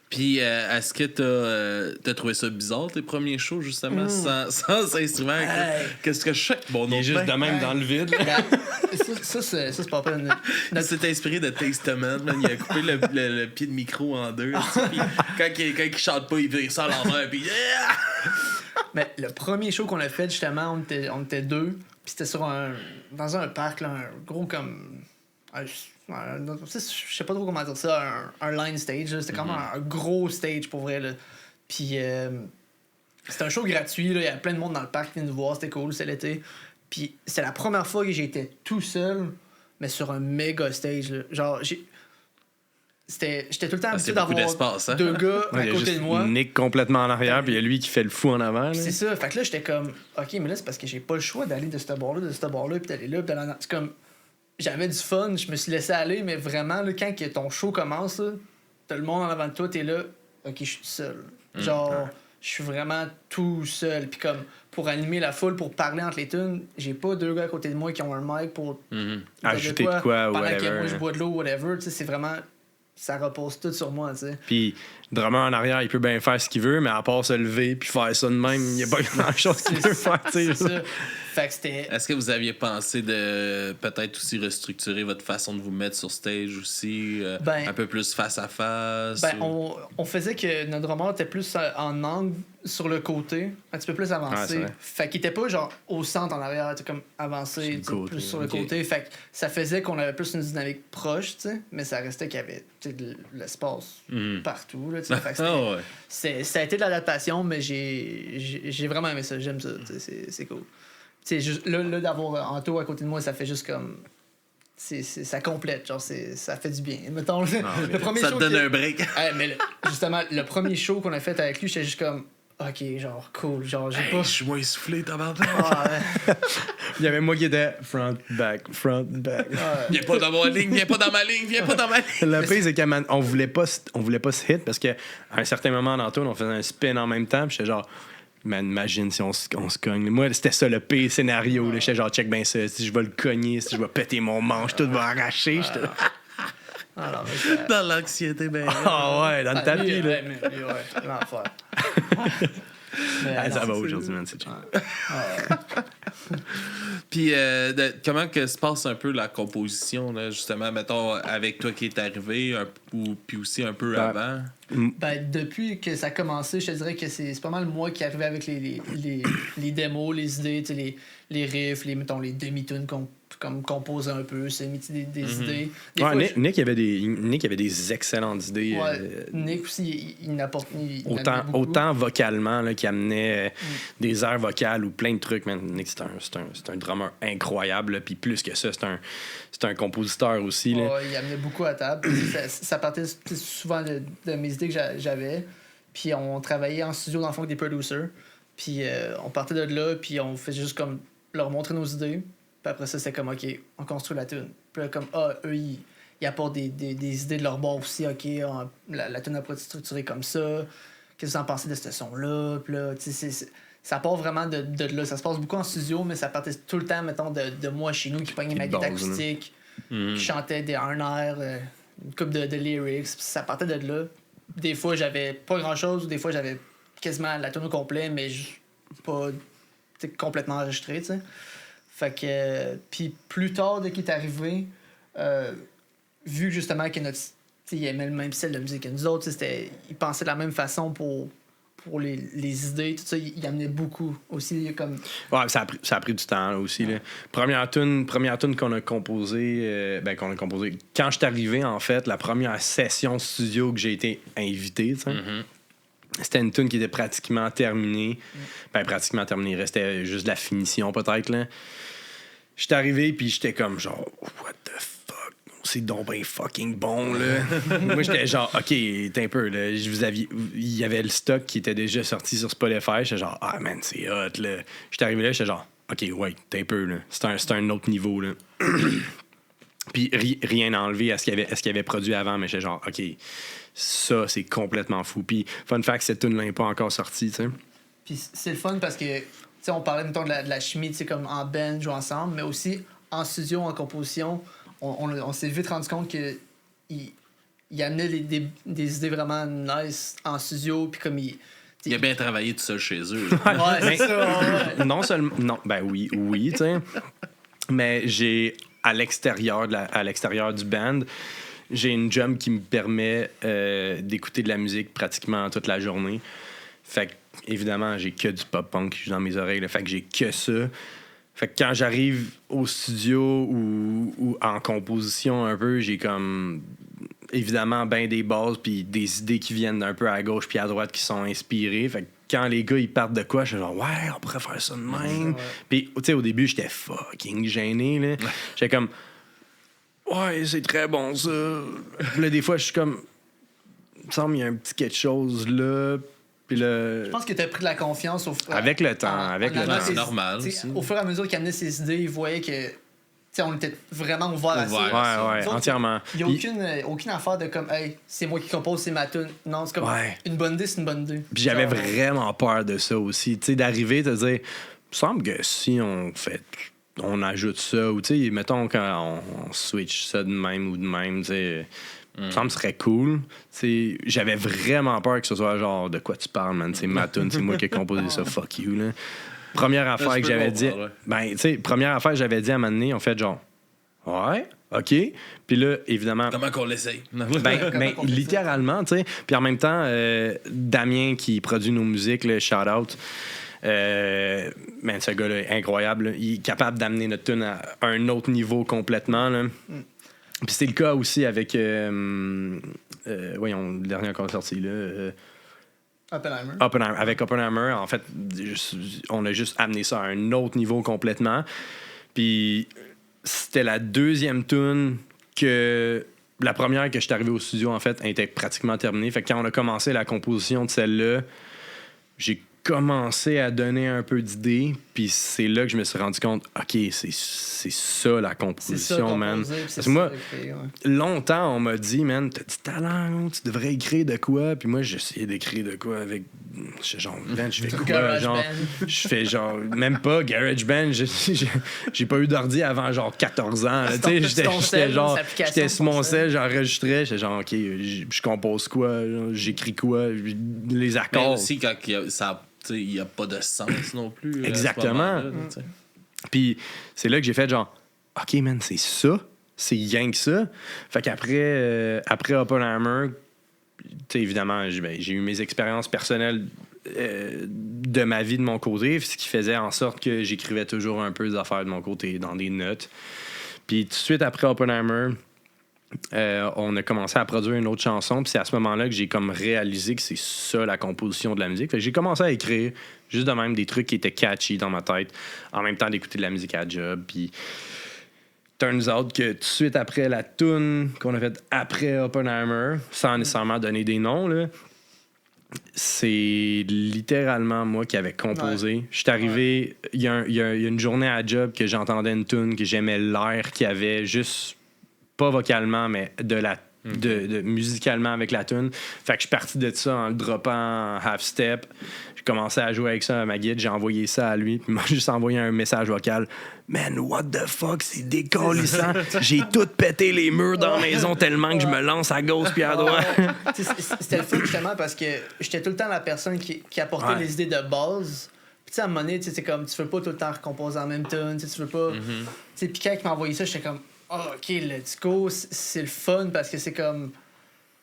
Puis, est-ce que t'as trouvé ça bizarre, tes premiers shows, justement, sans instrument? Hey. Qu'est-ce que je sais? Bon, Il est juste de même Ouais. dans le vide. Regarde, ça, c'est pas pas Il s'est inspiré de Testament, man. Il a coupé le pied de micro en deux. tu sais, puis quand il chante pas, il vire ça à l'envers. Puis, Mais le premier show qu'on a fait, justement, on était 2. Puis c'était dans un parc, là, un gros comme. Je sais pas trop comment dire ça, un line stage. Là. C'était comme un gros stage pour vrai. Là. Puis c'était un show gratuit. Là. Il y avait plein de monde dans le parc qui venait nous voir. C'était cool, c'était l'été. Puis c'était la première fois que j'étais tout seul, mais sur un méga stage. Là. Genre, j'étais tout le temps habitué c'est beaucoup d'avoir d'espace, hein? 2 gars Ouais, à il y a côté juste de moi. Nick complètement en arrière, puis il y a lui qui fait le fou en avant. là. Puis c'est ça. Fait que là, j'étais comme, OK, mais là, c'est parce que j'ai pas le choix d'aller de ce bord-là, puis d'aller là, puis d'aller c'est comme, j'avais du fun, je me suis laissé aller, mais vraiment, là, quand que ton show commence, là, t'as le monde en avant de toi, t'es là, OK, je suis tout seul. Genre, je suis vraiment tout seul. Puis comme, pour animer la foule, pour parler entre les tunes, j'ai pas 2 gars à côté de moi qui ont un mic pour Mhm. Ajouter de quoi ou pendant que whatever, moi, je hein. bois de l'eau, whatever. Tu sais, c'est vraiment, ça repose tout sur moi, tu sais. Puis, le drummer en arrière, il peut bien faire ce qu'il veut, mais à part se lever puis faire ça de même, il n'y a pas grand-chose qu'il peut faire, tu sais. C'est ça. Fait que c'était... Est-ce que vous aviez pensé de peut-être aussi restructurer votre façon de vous mettre sur stage aussi, Ben- un peu plus face à face? Ben, ou- on faisait que notre drummer était plus en angle sur le côté, un petit peu plus Ouais, avancé. c'est vrai. Fait qu'il était pas genre au centre en arrière, il était comme avancé, Sur le tu sais, côté, plus sur le ok. côté. Fait que ça faisait qu'on avait plus une dynamique proche, tu sais, mais ça restait qu'il y avait tu sais, de l'espace Mhm. partout. Là, tu sais. Fait que c'était- Ah ouais. ça a été de l'adaptation, mais j'ai vraiment aimé ça, j'aime ça, tu sais, c'est cool. Tu sais, juste là d'avoir Anto à côté de moi, ça fait juste comme. Ça complète, genre, ça fait du bien. Mettons, le premier Ça show te donne que- un break. Ouais, mais justement, le premier show qu'on a fait avec lui, j'étais juste comme, OK, genre, cool, genre, j'ai Hey, pas. je suis moins essoufflé, t'as vendu. Ah, ouais, Il y avait moi qui était front, back. ouais. Viens pas dans ma ligne, viens pas dans ma ligne, viens pas dans ma ligne. Le pire, c'est qu'on voulait pas se hit parce qu'à un certain moment dans le tour, on faisait un spin en même temps. Puis j'étais genre, man, imagine si on se cogne. Moi, c'était ça le pire scénario. là. J'étais genre, check bien ça. Si je vais le cogner, si je vais péter mon manche, tout va arracher. J'étais là, Ah, non, mais ça- Dans l'anxiété, ben. ah ouais, dans le Ah, tapis. lui, là. ouais, mais lui, ouais, l'enfer. Mais, Ah, ça non, va c'est- aujourd'hui, man, c'est chill. Puis, comment que se passe un peu la composition, là, justement, mettons, avec toi qui est arrivé, puis aussi un peu Ben, avant? Ben, depuis que ça a commencé, je te dirais que c'est pas mal moi qui arrivais avec les démos, les idées, tu sais, les riffs, mettons, les demi-tunes comme composer un peu, c'est des idées. Des Ouais, fois, Nick avait des excellentes idées. ouais, Nick aussi, il n'apporte il en Autant, amenait beaucoup. autant vocalement là, qui amenait des airs vocales ou plein de trucs. Man. Nick, c'est un drummer incroyable. là. Puis plus que ça, c'est un compositeur aussi. Là. Ouais, il amenait beaucoup à table. ça partait souvent de mes idées que j'avais. Puis on travaillait en studio dans le fond avec des producers. Puis on partait de là, puis on fait juste comme leur montrer nos idées. Puis après ça, c'était comme, OK, on construit la tune. Puis là, comme, eux, ils apportent des idées de leur bord aussi. OK, la tune a pas été structurée comme ça. Qu'est-ce que vous en pensez de ce son-là? Puis là, tu sais, ça part vraiment de là. Ça se passe beaucoup en studio, mais ça partait tout le temps, mettons, de moi chez nous qui pognais ma guitare acoustique, qui chantais un air, une couple de lyrics. Puis ça partait de là. Des fois, j'avais pas grand-chose, ou des fois, j'avais quasiment la tune au complet, mais pas complètement enregistré, tu sais. Fait que... puis plus tard, dès qu'il est arrivé, vu justement que il aimait le même style de musique que nous autres, il pensait de la même façon pour les idées, tout ça, il amenait beaucoup aussi. Comme... Ouais, ça a pris du temps là, aussi. Là. Première tune qu'on a composée, quand je suis arrivé, en fait, la première session studio que j'ai été invité, c'était une tune qui était pratiquement terminée. Pratiquement terminée, il restait juste de la finition peut-être. Là. J'étais arrivé, puis j'étais comme genre, what the fuck? C'est donc ben fucking bon, là. Moi, j'étais genre, OK, t'es un peu, là. Il y avait le stock qui était déjà sorti sur Spotify. J'étais genre, ah, man, c'est hot, là. J'étais arrivé là, j'étais genre, OK, ouais, t'es un peu, là. C'est un autre niveau, là. Puis rien à enlever à ce qu'il avait produit avant, mais j'étais genre, OK, ça, c'est complètement fou. Puis, fun fact, cette tune-là n'est pas encore sortie, tu sais. Puis c'est le fun parce que, tu sais, on parlait, mettons, de la chimie, tu sais, comme en band, jouer ensemble, mais aussi en studio, en composition. On s'est vite rendu compte que il amenait des idées vraiment nice en studio, puis comme il a bien travaillé tout seul chez eux. Ouais, c'est ça. Ouais. Non seulement... Non, ben oui, tu sais. Mais j'ai, à l'extérieur du band, j'ai une job qui me permet d'écouter de la musique pratiquement toute la journée. Fait que, évidemment, j'ai que du pop-punk dans mes oreilles. Là, fait que j'ai que ça. Fait que quand j'arrive au studio ou en composition un peu, j'ai comme évidemment ben des bases puis des idées qui viennent d'un peu à gauche puis à droite qui sont inspirées. Fait que quand les gars ils partent de quoi, je suis genre ouais, on pourrait faire ça de même. Puis tu sais au début, j'étais fucking gêné là. J'étais comme ouais, c'est très bon ça. Puis là des fois, je suis comme il me semble qu'il y a un petit quelque chose là. Je pense que tu as pris de la confiance avec le temps. C'est normal aussi. Au fur et à mesure qu'il amenait ses idées, il voyait que on était vraiment ouvert à ça. Ouais, entièrement. Il n'y a aucune affaire de comme hey, c'est moi qui compose, c'est ma tune. Non, c'est comme une bonne idée, c'est une bonne idée. Puis j'avais vraiment peur de ça aussi. Tu sais, d'arriver, de dire, il me semble que si on ajoute ça, ou tu sais, mettons quand on switch ça de même, tu sais. Ça me semble que ce serait cool. T'sais, j'avais vraiment peur que ce soit genre de quoi tu parles, man. C'est ma tune, c'est moi qui ai composé ça, fuck you. Là. Première affaire que j'avais dit. Première affaire que j'avais dit à un moment donné, on fait genre ouais, OK. Puis là, évidemment. Comment qu'on l'essaye? Littéralement, tu sais. Puis en même temps, Damien qui produit nos musiques, le shout out. Ce gars-là est incroyable. Là. Il est capable d'amener notre tune à un autre niveau complètement. Là. Puis c'est le cas aussi avec voyons, le dernier qu'on a sorti là. Oppenheimer. Avec Oppenheimer, en fait, on a juste amené ça à un autre niveau complètement. Puis c'était la deuxième tune que... La première que je suis arrivé au studio, en fait, elle était pratiquement terminée. Fait que quand on a commencé la composition de celle-là, j'ai commencé à donner un peu d'idées, puis c'est là que je me suis rendu compte, OK, c'est ça la composition, man. Parce que moi, longtemps, on m'a dit, man, t'as du talent, tu devrais écrire de quoi, puis moi, j'essayais d'écrire de quoi avec... Genre, je fais quoi? Genre, je fais genre, même pas GarageBand, j'ai pas eu d'ordi avant genre 14 ans. Tu sais, j'étais sur mon sel, j'enregistrais, j'étais genre, OK, je compose quoi, j'écris quoi, les accords. Mais aussi, quand il n'y a pas de sens non plus. Exactement. Puis c'est là que j'ai fait genre, OK, man, c'est ça. C'est rien que ça. Fait qu'après Oppenheimer, évidemment, j'ai eu mes expériences personnelles de ma vie de mon côté, ce qui faisait en sorte que j'écrivais toujours un peu des affaires de mon côté dans des notes. Puis tout de suite après Oppenheimer, on a commencé à produire une autre chanson, puis c'est à ce moment-là que j'ai comme réalisé que c'est ça la composition de la musique. Fait que j'ai commencé à écrire juste de même des trucs qui étaient catchy dans ma tête, en même temps d'écouter de la musique à job. Puis turns out que tout de suite après la tune qu'on a faite après Oppenheimer, sans nécessairement donner des noms, là, c'est littéralement moi qui avais composé. Ouais. Je suis arrivé, il y a une journée à job que j'entendais une tune, que j'aimais l'air qu'il y avait juste pas vocalement, mais de musicalement avec la tune. Fait que je suis parti de ça en le droppant en half-step. J'ai commencé à jouer avec ça à ma guide, j'ai envoyé ça à lui, puis il m'a juste envoyé un message vocal. Man, what the fuck, c'est décollissant. J'ai tout pété les murs dans la maison tellement que je me lance à gauche puis à droite. C'était le fun justement parce que j'étais tout le temps la personne qui apportait les idées de base. Puis tu sais, à un moment donné, c'est comme, tu veux pas tout le temps recomposer en même temps, tu veux pas... Puis quand il m'a envoyé ça, j'étais comme... Ah, ok, let's go, c'est le fun parce que c'est comme.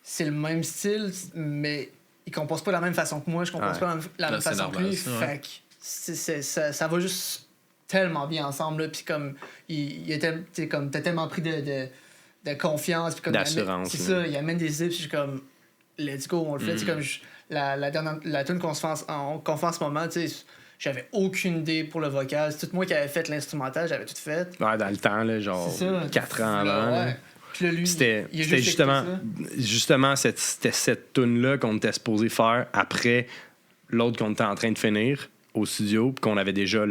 C'est le même style, mais il compose pas de la même façon que moi, je compose pas de la même façon que lui. Fait que ça va juste tellement bien ensemble, là. Puis comme. T'as tellement pris de confiance. Puis comme d'assurance. C'est ça, il amène des idées, puis je suis comme. Let's go, on le fait. C'est comme la tune qu'on fait en ce moment, tu sais. J'avais aucune idée pour le vocal. C'est tout moi qui avais fait l'instrumental, j'avais tout fait. Ouais, dans le temps, là, genre 4 ans avant. Ouais. Puis là, lui, c'était justement cette tune-là qu'on était supposé faire après l'autre qu'on était en train de finir au studio, puis qu'on avait déjà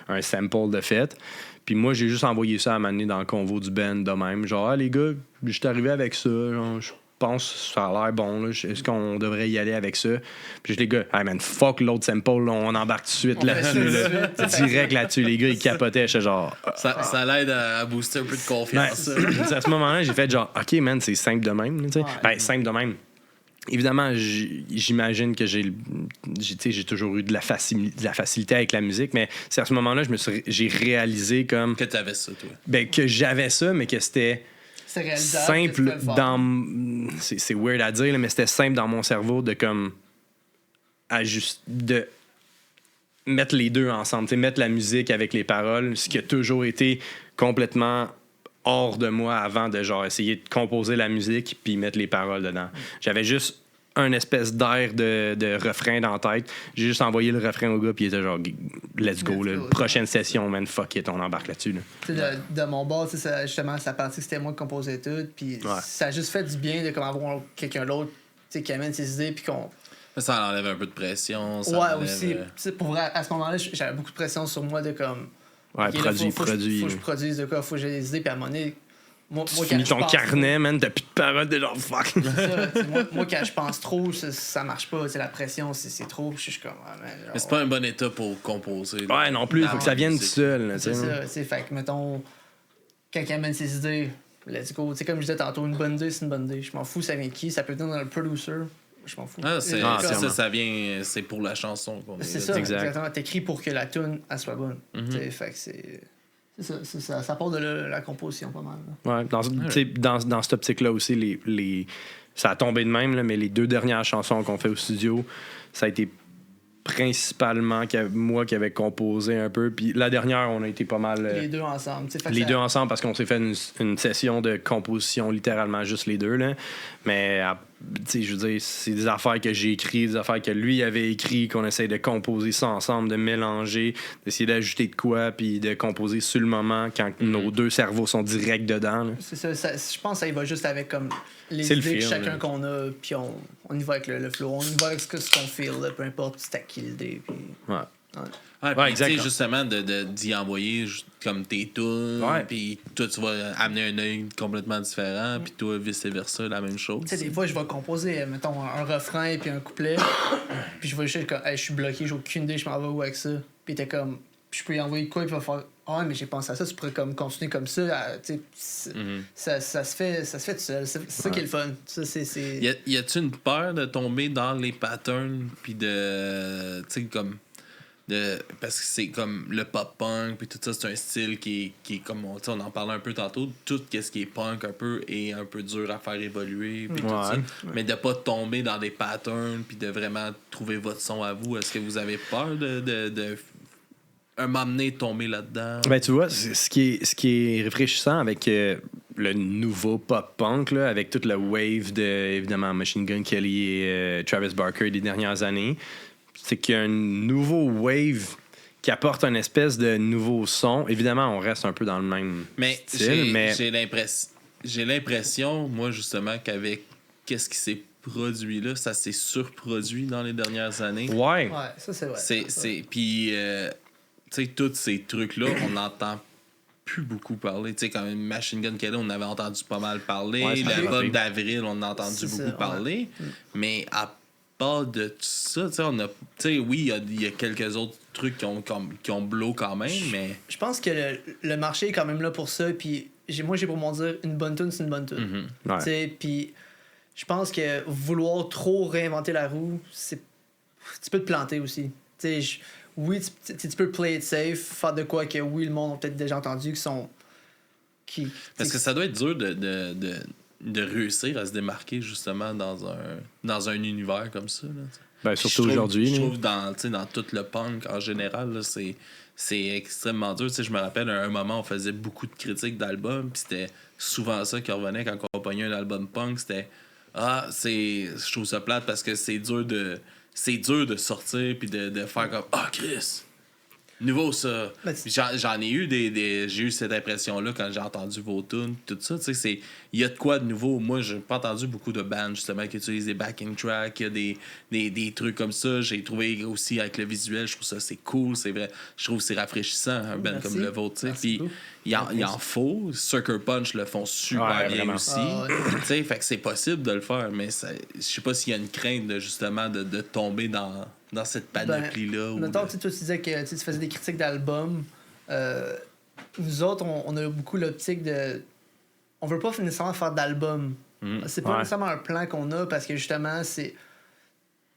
un sample de fait. Puis moi, j'ai juste envoyé ça à m'amener dans le convo du band de même. Genre, les gars, je suis arrivé avec ça. Genre, je pense que ça a l'air bon. Là. Est-ce qu'on devrait y aller avec ça? Puis je les gars, hey man, fuck l'autre sample, là, on embarque tout de suite là-dessus. Là. Direct là-dessus. Les gars, ils capotaient. J'étais genre. Ça l'aide à booster un peu de confiance. Ben, à ce moment-là, j'ai fait genre, OK, man, c'est simple de même. Simple de même. Évidemment, j'imagine que j'ai toujours eu de la facilité avec la musique, mais c'est à ce moment-là j'ai réalisé comme. Que t'avais ça, toi. Ben, que j'avais ça, mais que c'était. Simple dans. C'est weird à dire, mais c'était simple dans mon cerveau de comme. De mettre les deux ensemble, mettre la musique avec les paroles, ce qui a toujours été complètement hors de moi avant de genre essayer de composer la musique puis mettre les paroles dedans. J'avais juste un espèce d'air de refrain dans la tête. J'ai juste envoyé le refrain au gars puis il était genre let's go, prochaine session, man, fuck it, on embarque là-dessus. Là. De mon bord, justement, ça partie que c'était moi qui composais tout, puis ça a juste fait du bien de comme avoir quelqu'un d'autre qui amène ses idées puis qu'on. Ça enlève un peu de pression. Aussi. Pour vrai, à ce moment-là, j'avais beaucoup de pression sur moi de comme. Ouais, okay, produit. Faut que je produise de quoi, faut que j'ai des idées, puis à un moment donné. Moi, tu finis ton carnet, man, t'as plus de paroles, t'es genre fuck. moi, quand je pense trop, ça marche pas. La pression, c'est trop. Je suis comme. Mais c'est pas un bon état pour composer. Ouais, non plus, il faut que ça vienne tout seul. C'est ça, fait que, mettons, quand il amène ses idées, let's go. Comme je disais tantôt, une bonne idée, c'est une bonne idée. Je m'en fous, ça vient qui, ça peut venir dans le producer. Je m'en fous. Ça vient, c'est pour la chanson qu'on est. C'est ça, exactement. T'écris pour que la tune, elle soit bonne. Fait que c'est. C'est ça, ça part de la composition pas mal. Ouais, dans cette optique-là aussi, ça a tombé de même, là, mais les 2 dernières chansons qu'on fait au studio, ça a été principalement moi qui avais composé un peu. Puis la dernière, on a été pas mal. Les deux ensemble. Deux ensemble parce qu'on s'est fait une session de composition, littéralement juste les deux. Là. Mais je veux dire, c'est des affaires que j'ai écrites, des affaires que lui avait écrites, qu'on essaye de composer ça ensemble, de mélanger, d'essayer d'ajouter de quoi, puis de composer sur le moment quand nos 2 cerveaux sont directs dedans. Là. C'est ça, je pense que ça y va juste avec comme les idées de chacun qu'on a, puis on y va avec le flow, on y va avec ce qu'on feel, là, peu importe c'est à qui l'idée. Puis... Ouais, puis justement d'y envoyer comme tes tunes, puis toi tu vas amener un œil complètement différent, puis toi vice-versa, la même chose. Tu sais, des fois je vais composer, mettons, un refrain puis un couplet, puis je vais juste comme, je suis bloqué, j'ai aucune idée, je m'en vais où avec ça, puis t'es comme, je peux y envoyer de quoi, puis il va faire, mais j'ai pensé à ça, tu pourrais comme continuer comme ça, ça se fait tout seul, c'est ça qui est le fun. Ça, Y a-tu une peur de tomber dans les patterns, puis de, tu sais, comme... parce que c'est comme le pop-punk puis tout ça, c'est un style qui est comme on en parlait un peu tantôt, tout ce qui est punk un peu est un peu dur à faire évoluer puis tout ça, mais de pas tomber dans des patterns puis de vraiment trouver votre son à vous. Est-ce que vous avez peur de un moment donné tomber là-dedans? Ben tu vois, ce qui est réfléchissant avec le nouveau pop-punk là, avec toute la wave de évidemment Machine Gun Kelly et Travis Barker des dernières années, c'est qu'il y a un nouveau wave qui apporte une espèce de nouveau son. Évidemment, on reste un peu dans le même style, mais... J'ai l'impression, moi, justement, qu'avec qu'est-ce qui s'est produit là, ça s'est surproduit dans les dernières années. Ouais, ça, c'est vrai. Puis, tu sais, tous ces trucs-là, on entend plus beaucoup parlé. Tu sais, quand même, Machine Gun Kelly, on en avait entendu pas mal parler. Ouais, ça a L'album été. d'Avril, on en a entendu C'est beaucoup ça, parler. Mais à part de tout ça, tu sais, on a. Tu sais, oui, il y a quelques autres trucs qui ont blow quand même, mais. Je pense que le marché est quand même là pour ça. Puis moi, j'ai pour mon dire, une bonne tune, c'est une bonne tune. Ouais. Tu sais, puis je pense que vouloir trop réinventer la roue, tu peux te planter aussi. Tu sais, oui, tu peux play it safe, faire de quoi que oui, le monde a peut-être déjà entendu Parce que ça doit être dur de réussir à se démarquer justement dans un univers comme ça. Là, Ben, Puis surtout je trouve- aujourd'hui. Je là. trouve dans tout le punk en général, là, c'est extrêmement dur. Tu sais, je me rappelle, à un moment, on faisait beaucoup de critiques d'albums, puis c'était souvent ça qui revenait quand on pognait un album punk. C'était je trouve ça plate parce que c'est dur de sortir puis de faire comme Chris, nouveau ça. Ben, Puis j'en ai eu j'ai eu cette impression là quand j'ai entendu vos tunes tout ça, tu sais, il y a de quoi de nouveau. Moi, j'ai pas entendu beaucoup de bands justement qui utilisent des backing tracks, il y a des trucs comme ça. J'ai trouvé aussi avec le visuel, je trouve ça c'est cool, c'est vrai. Je trouve que c'est rafraîchissant un band Merci. comme le vôtre, tu sais. Merci Puis beaucoup. il en faut. Sucker Punch le font super Ouais, bien vraiment. aussi. Ah ouais. Tu sais, fait que c'est possible de le faire, mais je sais pas s'il y a une crainte justement de tomber dans cette panoplie-là. ou Mettons, de- toi, tu disais que tu faisais des critiques d'albums. Nous autres, on a beaucoup l'optique de. On veut pas nécessairement faire d'album. C'est pas Ouais. nécessairement un plan qu'on a parce que justement, c'est.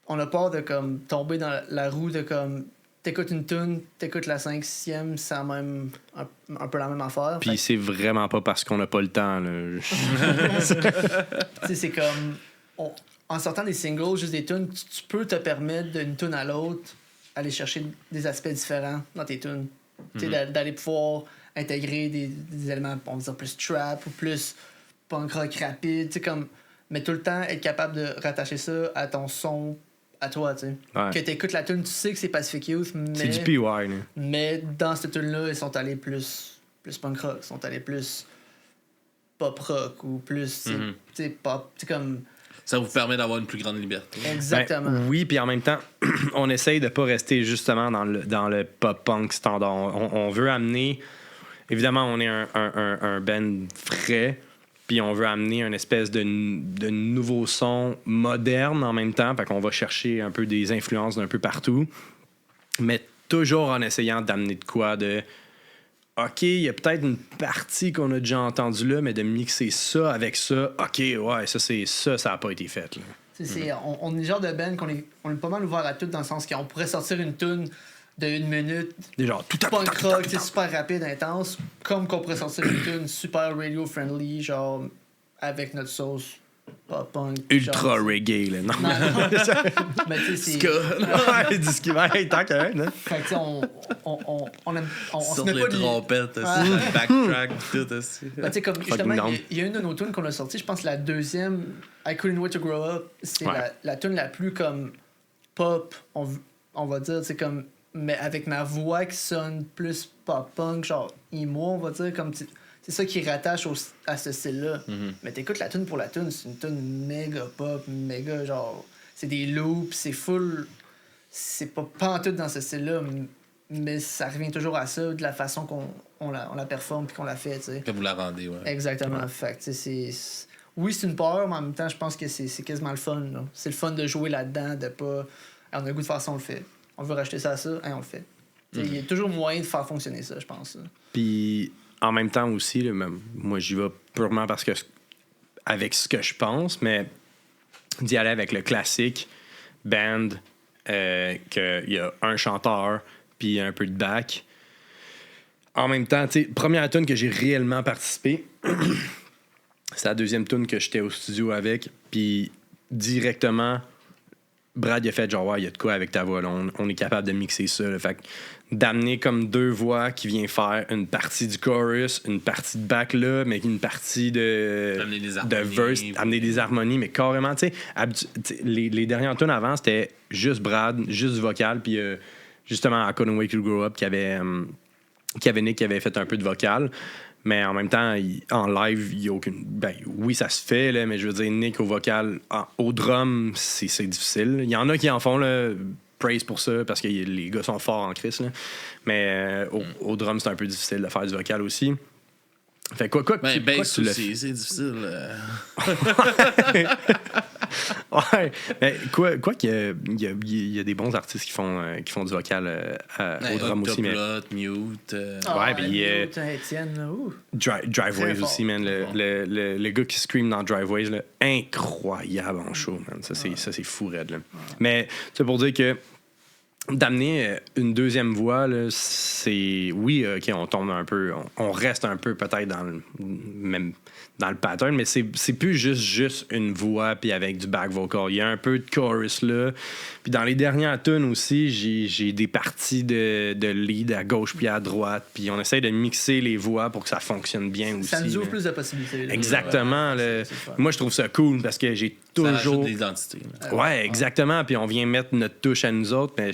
On a peur de comme tomber dans la roue de comme. T'écoutes une tune, t'écoutes la 5e, c'est même un peu la même affaire. Puis c'est vraiment pas parce qu'on n'a pas le temps. Là. Tu sais, c'est comme. En sortant des singles, juste des tunes, tu peux te permettre d'une tune à l'autre aller chercher des aspects différents dans tes tunes. Tu sais, d'aller pouvoir intégrer des éléments, on va dire plus trap ou plus punk rock rapide, tu sais, comme. Mais tout le temps être capable de rattacher ça à ton son, à toi, tu sais. Ouais. Que t'écoutes la tune, tu sais que c'est Pacific Youth, mais. C'est du PY. Là. Mais dans cette tune-là, ils sont allés plus punk rock, ils sont allés plus pop rock ou plus, tu sais, pop, tu sais, comme. Ça vous permet d'avoir une plus grande liberté. Exactement. Ben, oui, puis en même temps, on essaye de pas rester justement dans le pop-punk standard. On veut amener... Évidemment, on est un band frais, puis on veut amener une espèce de nouveau son moderne en même temps. Fait qu'on va chercher un peu des influences d'un peu partout, mais toujours en essayant d'amener de quoi de... OK, il y a peut-être une partie qu'on a déjà entendue là, mais de mixer ça avec ça, OK, ouais, ça a pas été fait. Là. On est le genre de band qu'on est pas mal ouvert à tout dans le sens qu'on pourrait sortir une tune de 1 minute Des genre tout à punk rock, c'est super rapide, intense, comme qu'on pourrait sortir une tune super radio friendly, genre avec notre sauce pop punk. ultra genre, reggae, là. Non, Non, mais tu sais, c'est. ouais, du ski, ouais, tant que même, hein. Fait que, tu sais, on se Sur met les pas de. trompettes, aussi, le backtrack, tout aussi. Ben, tu sais, comme justement, down. il y a une de nos tunes qu'on a sortie, je pense la deuxième, I Couldn't Wait to Grow Up, c'est Ouais. la tune la plus comme pop, on va dire, c'est comme, mais avec ma voix qui sonne plus pop-punk, genre emo, on va dire, comme c'est ça qui rattache à ce style-là. Mais t'écoutes la tune pour la tune, c'est une tune méga pop, méga genre, c'est des loops, c'est full, c'est pas en tout dans ce style-là, mais ça revient toujours à ça, de la façon qu'on la performe puis qu'on la fait, tu sais. Que vous la rendez, ouais. Exactement. Fait que, tu sais, oui, c'est une peur, mais en même temps, je pense que c'est quasiment le fun. Là. C'est le fun de jouer là-dedans, de pas. On a le goût de faire ça, on le fait. On veut racheter ça à ça, on le fait. Tu sais, il y a toujours moyen de faire fonctionner ça, je pense. Là. Puis en même temps aussi, là, même, moi j'y vais purement parce que avec ce que je pense, mais d'y aller avec le classique band, qu'il y a un chanteur, puis un peu de back. En même temps, tu sais, première tune que j'ai réellement participé, c'est la deuxième tune que j'étais au studio avec, puis directement, Brad il a fait genre, ouais, il y a de quoi avec ta voix, là. On est capable de mixer ça. Là. Fait que d'amener comme deux voix qui vient faire une partie du chorus, une partie de back là, mais une partie Amener des de harmonies, verse, amener des harmonies, mais carrément, tu sais, les dernières tunes avant, c'était juste Brad, juste du vocal, puis justement à Couldn't Wait to Grow Up, qui avait Nick qui avait fait un peu de vocal. Mais en même temps, en live, il n'y a aucune. Ben oui, ça se fait, là, mais je veux dire, Nick au vocal, au drum, c'est difficile. Il y en a qui en font là, praise pour ça parce que les gars sont forts en Chris. Là. Mais au drum, c'est un peu difficile de faire du vocal aussi. Fait quoi bass tu aussi, c'est difficile. Ouais, mais quoi qu'il y a des bons artistes qui font du vocal au drum aussi. Mais... Mute. Ouais, puis Étienne, là, Driveways Très aussi, man. fort. Le gars qui scream dans Driveways, là, incroyable en show, man. Ça, c'est fou raide, là. Mais c'est pour dire que d'amener une deuxième voix, là, c'est... Oui, OK, on tombe un peu... On reste un peu peut-être même dans le pattern, mais c'est plus juste une voix puis avec du back vocal. Il y a un peu de chorus là. Puis dans les dernières tunes aussi, j'ai des parties de lead à gauche puis à droite. Puis on essaie de mixer les voix pour que ça fonctionne bien aussi. Ça nous ouvre là. plus de possibilités. Là. Exactement. Ouais, Là. Moi, je trouve ça cool parce que j'ai Ça ajoute toujours... de l'identité. Ouais, exactement. Puis on vient mettre notre touche à nous autres, mais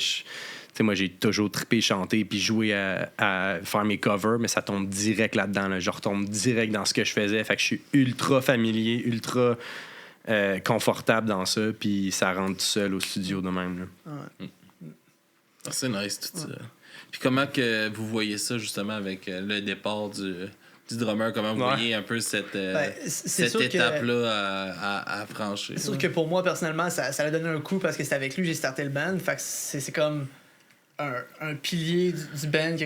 moi, j'ai toujours trippé chanter puis jouer à faire mes covers, mais ça tombe direct là-dedans. Là. Je retombe direct dans ce que je faisais. Fait que je suis ultra familier, ultra confortable dans ça, puis ça rentre tout seul au studio de même. Là. Ouais. C'est nice, tout ça. Puis comment que vous voyez ça, justement, avec le départ du drummer? Comment vous voyez un peu cette étape-là à franchir? C'est sûr que pour moi, personnellement, ça a donné un coup parce que c'était avec lui que j'ai starté le band. Fait que c'est comme un pilier du band qui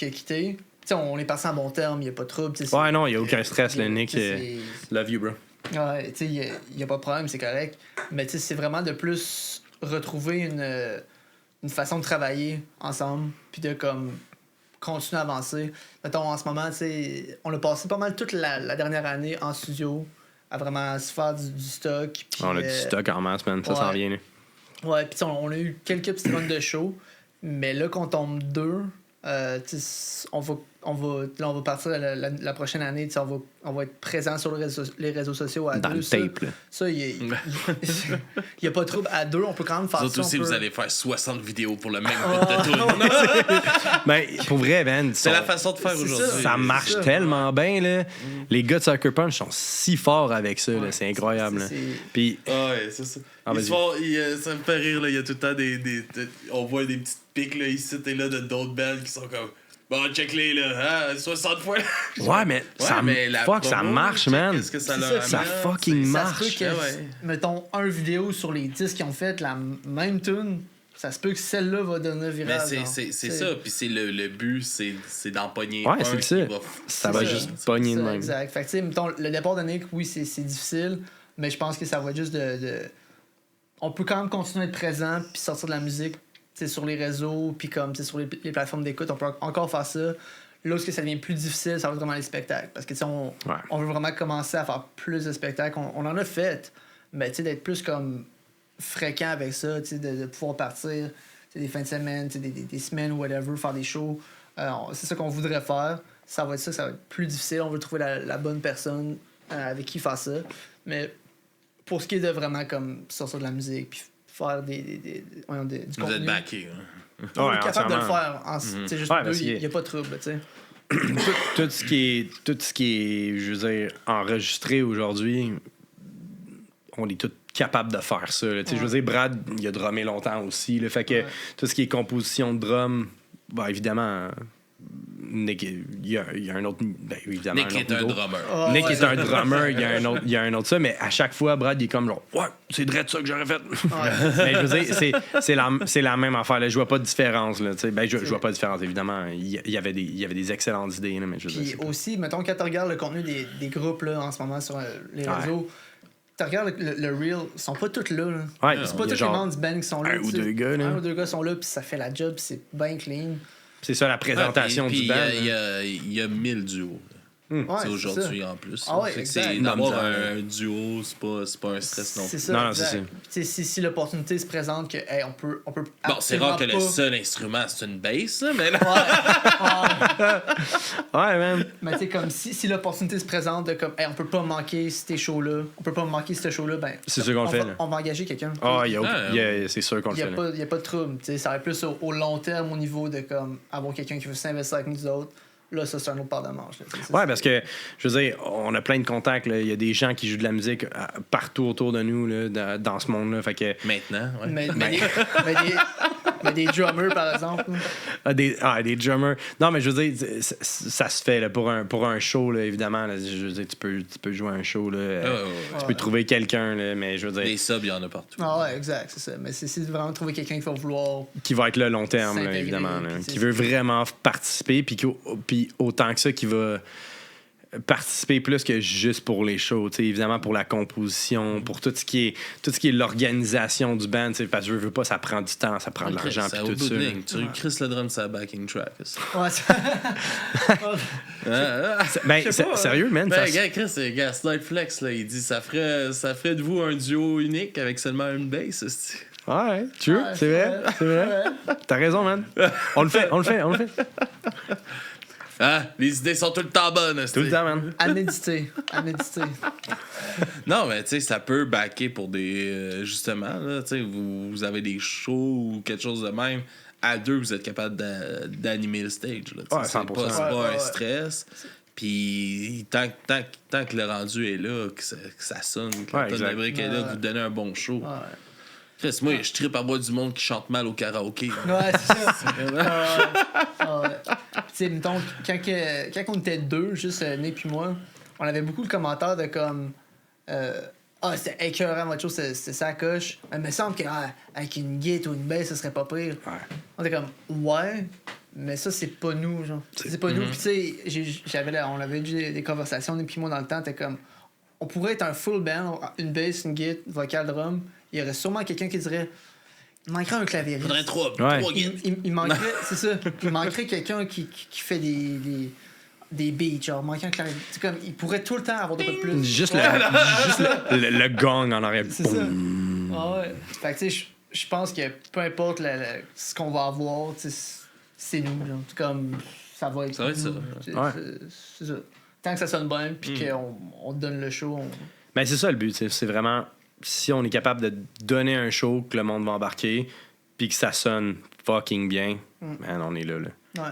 a quitté. T'sais, on est passé en bon terme, il n'y a pas de trouble. Ouais, non, il n'y a aucun stress, le Nick. Love you, bro. Ouais, tu sais, il n'y a pas de problème, c'est correct. Mais tu sais, c'est vraiment de plus retrouver une façon de travailler ensemble, puis de comme continuer à avancer. Mettons, en ce moment, tu sais, on a passé pas mal toute la dernière année en studio à vraiment se faire du stock. Pis, on a du stock en masse, man. Ça s'en vient. Là. Ouais, puis on a eu quelques petits runs de show, mais là qu'on tombe deux, on va partir la prochaine année, on va être présent sur les réseaux sociaux à dans deux. Le tape, là. Ça, il n'y a pas de trouble. À deux, on peut quand même faire Vous ça. aussi, vous allez faire 60 vidéos pour le même bout de tout. Ben, pour vrai, man. C'est la façon de faire aujourd'hui. Ça marche tellement bien, là. Les gars de Sucker Punch sont si forts avec ça, là. C'est incroyable. Puis... ouais, c'est ça. Ça me fait rire, là. Il y a tout le temps on voit des petites pics, là, ici et là, de d'autres bands qui sont comme... Bon, check-les, là, 60 fois. Ouais, mais ça marche, man. Qu'est-ce que ça leur amène? Ça fucking marche. Ça se peut que, mettons, un vidéo sur les 10 qui ont fait la même tune, ça se peut que celle-là va donner viral. Mais c'est ça, puis c'est le but, c'est d'empoigner. Ouais, c'est ça. Ça va juste pogner de même. Exact. Fait que, tu sais, mettons, le départ de Nick, oui, c'est difficile, mais je pense que ça va juste on peut quand même continuer à être présent puis sortir de la musique sur les réseaux, puis comme sur les plateformes d'écoute, on peut encore faire ça. Là où ça devient plus difficile, ça va être vraiment les spectacles. Parce que on veut vraiment commencer à faire plus de spectacles. On en a fait, mais d'être plus comme fréquent avec ça, de pouvoir partir des fins de semaine, des semaines ou whatever, faire des shows. C'est ça qu'on voudrait faire. Ça va être plus difficile. On veut trouver la bonne personne avec qui faire ça. Mais pour ce qui est de vraiment comme sortir de la musique, puis faire du contenu. Vous êtes backé. On est capable de le faire. Juste deux, il n'y a pas de trouble. tout ce qui est, je veux dire, enregistré aujourd'hui, on est tous capables de faire ça. Je veux dire, Brad, il a drummé longtemps aussi. Là, fait que tout ce qui est composition de drum, évidemment... Nick, il y a un autre. Ben, évidemment, Nick est un drummer. Nick est un drummer, il y a un autre ça, mais à chaque fois, Brad, il est comme genre, ouais, c'est vrai de ça que j'aurais fait. Mais je veux dire, c'est la même affaire. Là. Je vois pas de différence. Là, je vois pas de différence, évidemment. Il y avait des excellentes idées. Là, mais je veux dire, aussi, mettons, quand tu regardes le contenu des groupes là, en ce moment sur les réseaux, tu regardes le Reel, ils sont pas tous là. Ouais, c'est pas tous les membres du band qui sont là. Un ou deux gars. Un ou deux gars sont là, puis ça fait la job, puis c'est bien clean. C'est ça la présentation du band. Il y a 1000 duos. C'est aujourd'hui en plus. D'avoir un duo, c'est pas un stress non plus. C'est ça. Non, c'est ça. Si l'opportunité se présente que on peut bon, c'est rare que le seul instrument c'est une bass, là, mais ouais, man. Mais tu sais, comme si l'opportunité se présente de comme on peut pas manquer ces shows-là, ben c'est sûr qu'on le fait. On va engager quelqu'un. C'est sûr qu'on le fait. Il y a pas de trouble. Ça va plus au long terme au niveau de comme avoir quelqu'un qui veut s'investir avec nous autres. là, ça, c'est un autre part de manche. Là, Ouais, parce que, je veux dire, on a plein de contacts. Là. Il y a des gens qui jouent de la musique partout autour de nous là, dans ce monde-là. Fait que, Maintenant, ouais. Mais des drummers, par exemple. des drummers. Non, mais je veux dire, ça se fait là, pour un show, là, évidemment. Là, je veux dire, tu peux jouer un show. Là, tu peux trouver quelqu'un, là, mais je veux dire. Des subs, il y en a partout. Ah ouais, exact, c'est ça. Mais c'est vraiment trouver quelqu'un qui va vouloir. Qui va être là long terme, là, s'intégrer, évidemment. Là, puis qui veut vraiment participer, puis autant que ça, qui va participer plus que juste pour les shows, évidemment pour la composition, pour tout ce qui est l'organisation du band, parce que je veux pas, ça prend du temps, ça prend de l'argent puis tout ça. Tu Chris le drum sur la backing track. Ouais, Sérieux, man? Ben, regarde, Chris, c'est Gaslight Flex, là, il dit ça ferait de vous un duo unique avec seulement une bass. Ouais, tu veux, c'est vrai. T'as raison, man. On le fait. Ah, les idées sont tout le temps bonnes. Tout le temps, man. à méditer. Non, mais tu sais, ça peut backer pour des. Justement, là, tu sais, vous avez des shows ou quelque chose de même. À deux, vous êtes capable d'animer le stage. Là, ouais, 100%. C'est pas un stress. Puis tant que le rendu est là, que ça sonne, que la tonne de briques est là, que vous donnez un bon show. Ouais. Chris, moi, je trippe à voir du monde qui chante mal au karaoké. Ouais, c'est ça. Tu sais, mettons, quand on était deux, juste Nick puis moi, on avait beaucoup de commentaires de comme c'était écœurant votre chose, c'était ça coche. Mais il me semble qu'avec une guitare ou une bass, ça serait pas pire. Ouais. On était comme ouais, mais ça c'est pas nous, genre. C'est pas nous. Puis tu sais, on avait eu des conversations, Nick puis moi dans le temps, t'es comme on pourrait être un full band, une bass, une guitare, vocal, drum. Il y aurait sûrement quelqu'un qui dirait il manquerait un clavier. Faudrait trois il manquerait, c'est ça. Il manquerait quelqu'un qui fait des beats, genre, manquant un clavier. C'est comme, il pourrait tout le temps avoir de quoi de plus. Juste le gong en arrière. C'est ça. Ah ouais. Fait que tu sais, je pense que peu importe ce qu'on va avoir, c'est nous. Genre. C'est comme, ça va être ça. C'est ça. Tant que ça sonne bien, puis qu'on donne le show. Ben, c'est ça le but. C'est vraiment, si on est capable de donner un show que le monde va embarquer, puis que ça sonne fucking bien, man, on est là. Ouais.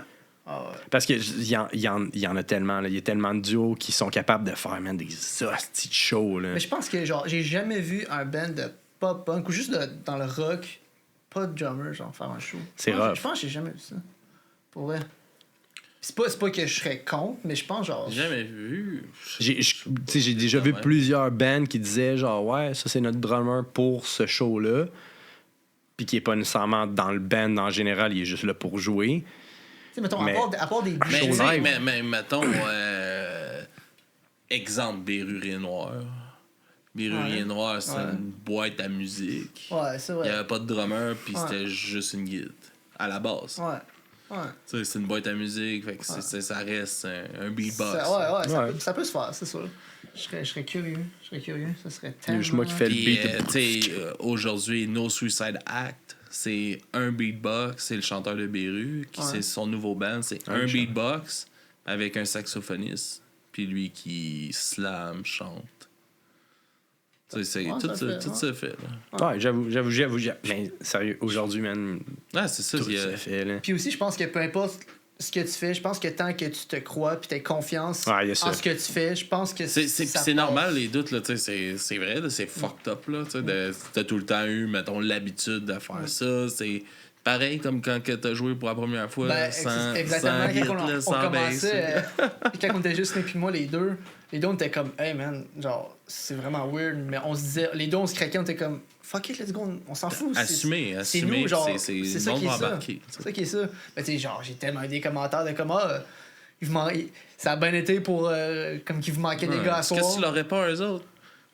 Ah ouais. Parce qu'il y en a tellement. Il y a tellement de duos qui sont capables de faire man, des hosties de shows. Là. Mais je pense que genre j'ai jamais vu un band de pop punk ou juste dans le rock, pas de drummer, genre faire un show. C'est rough. Je pense que j'ai jamais vu ça. Pour vrai. C'est pas que je serais contre, mais je pense genre. J'ai jamais vu. J'ai déjà vu plusieurs bands qui disaient genre ouais, ça c'est notre drummer pour ce show-là. Puis qui est pas nécessairement dans le band en général, il est juste là pour jouer. Mettons, à part des shows live. Mais mettons, exemple, Bérurier Noir. Bérurier Noir, c'est une boîte à musique. Ouais, c'est vrai. Il n'y avait pas de drummer, puis c'était juste une guide. À la base. Ouais. Tu sais, c'est une boîte à musique, fait que ça reste un beatbox. Ça peut se faire, c'est sûr. Je serais curieux. Ça serait tellement... C'est moi qui fais le beat. Aujourd'hui, No Suicide Act, c'est un beatbox, c'est le chanteur de Béru, c'est son nouveau band, c'est un beatbox avec un saxophoniste, puis lui qui slam, chante. C'est tout ça fait. Là. Ouais, j'avoue. Mais sérieux, aujourd'hui, man. Ouais, c'est ça. Tout ça fait, là. Puis aussi, je pense que peu importe ce que tu fais, je pense que tant que tu te crois puis t'as confiance en ce que tu fais, je pense que c'est normal les doutes là, c'est vrai, là, c'est fucked up là, t'as tout le temps eu mettons l'habitude de faire ça, c'est pareil comme quand t'as joué pour la première fois sans exactement sans quand on commençait quand on était juste nous puis moi les deux on était comme hey man, genre c'est vraiment weird, mais on se disait les deux on se craquait, on était comme fuck it, let's go, on s'en fout. Assumer, nous, genre, c'est ça qui est ça. C'est ça qui est ça. Mais tu sais, genre, j'ai tellement eu des commentaires de comme ça a bien été pour comme qu'il vous manquait des gars à soir. Qu'est-ce que tu l'aurais pas eux autres?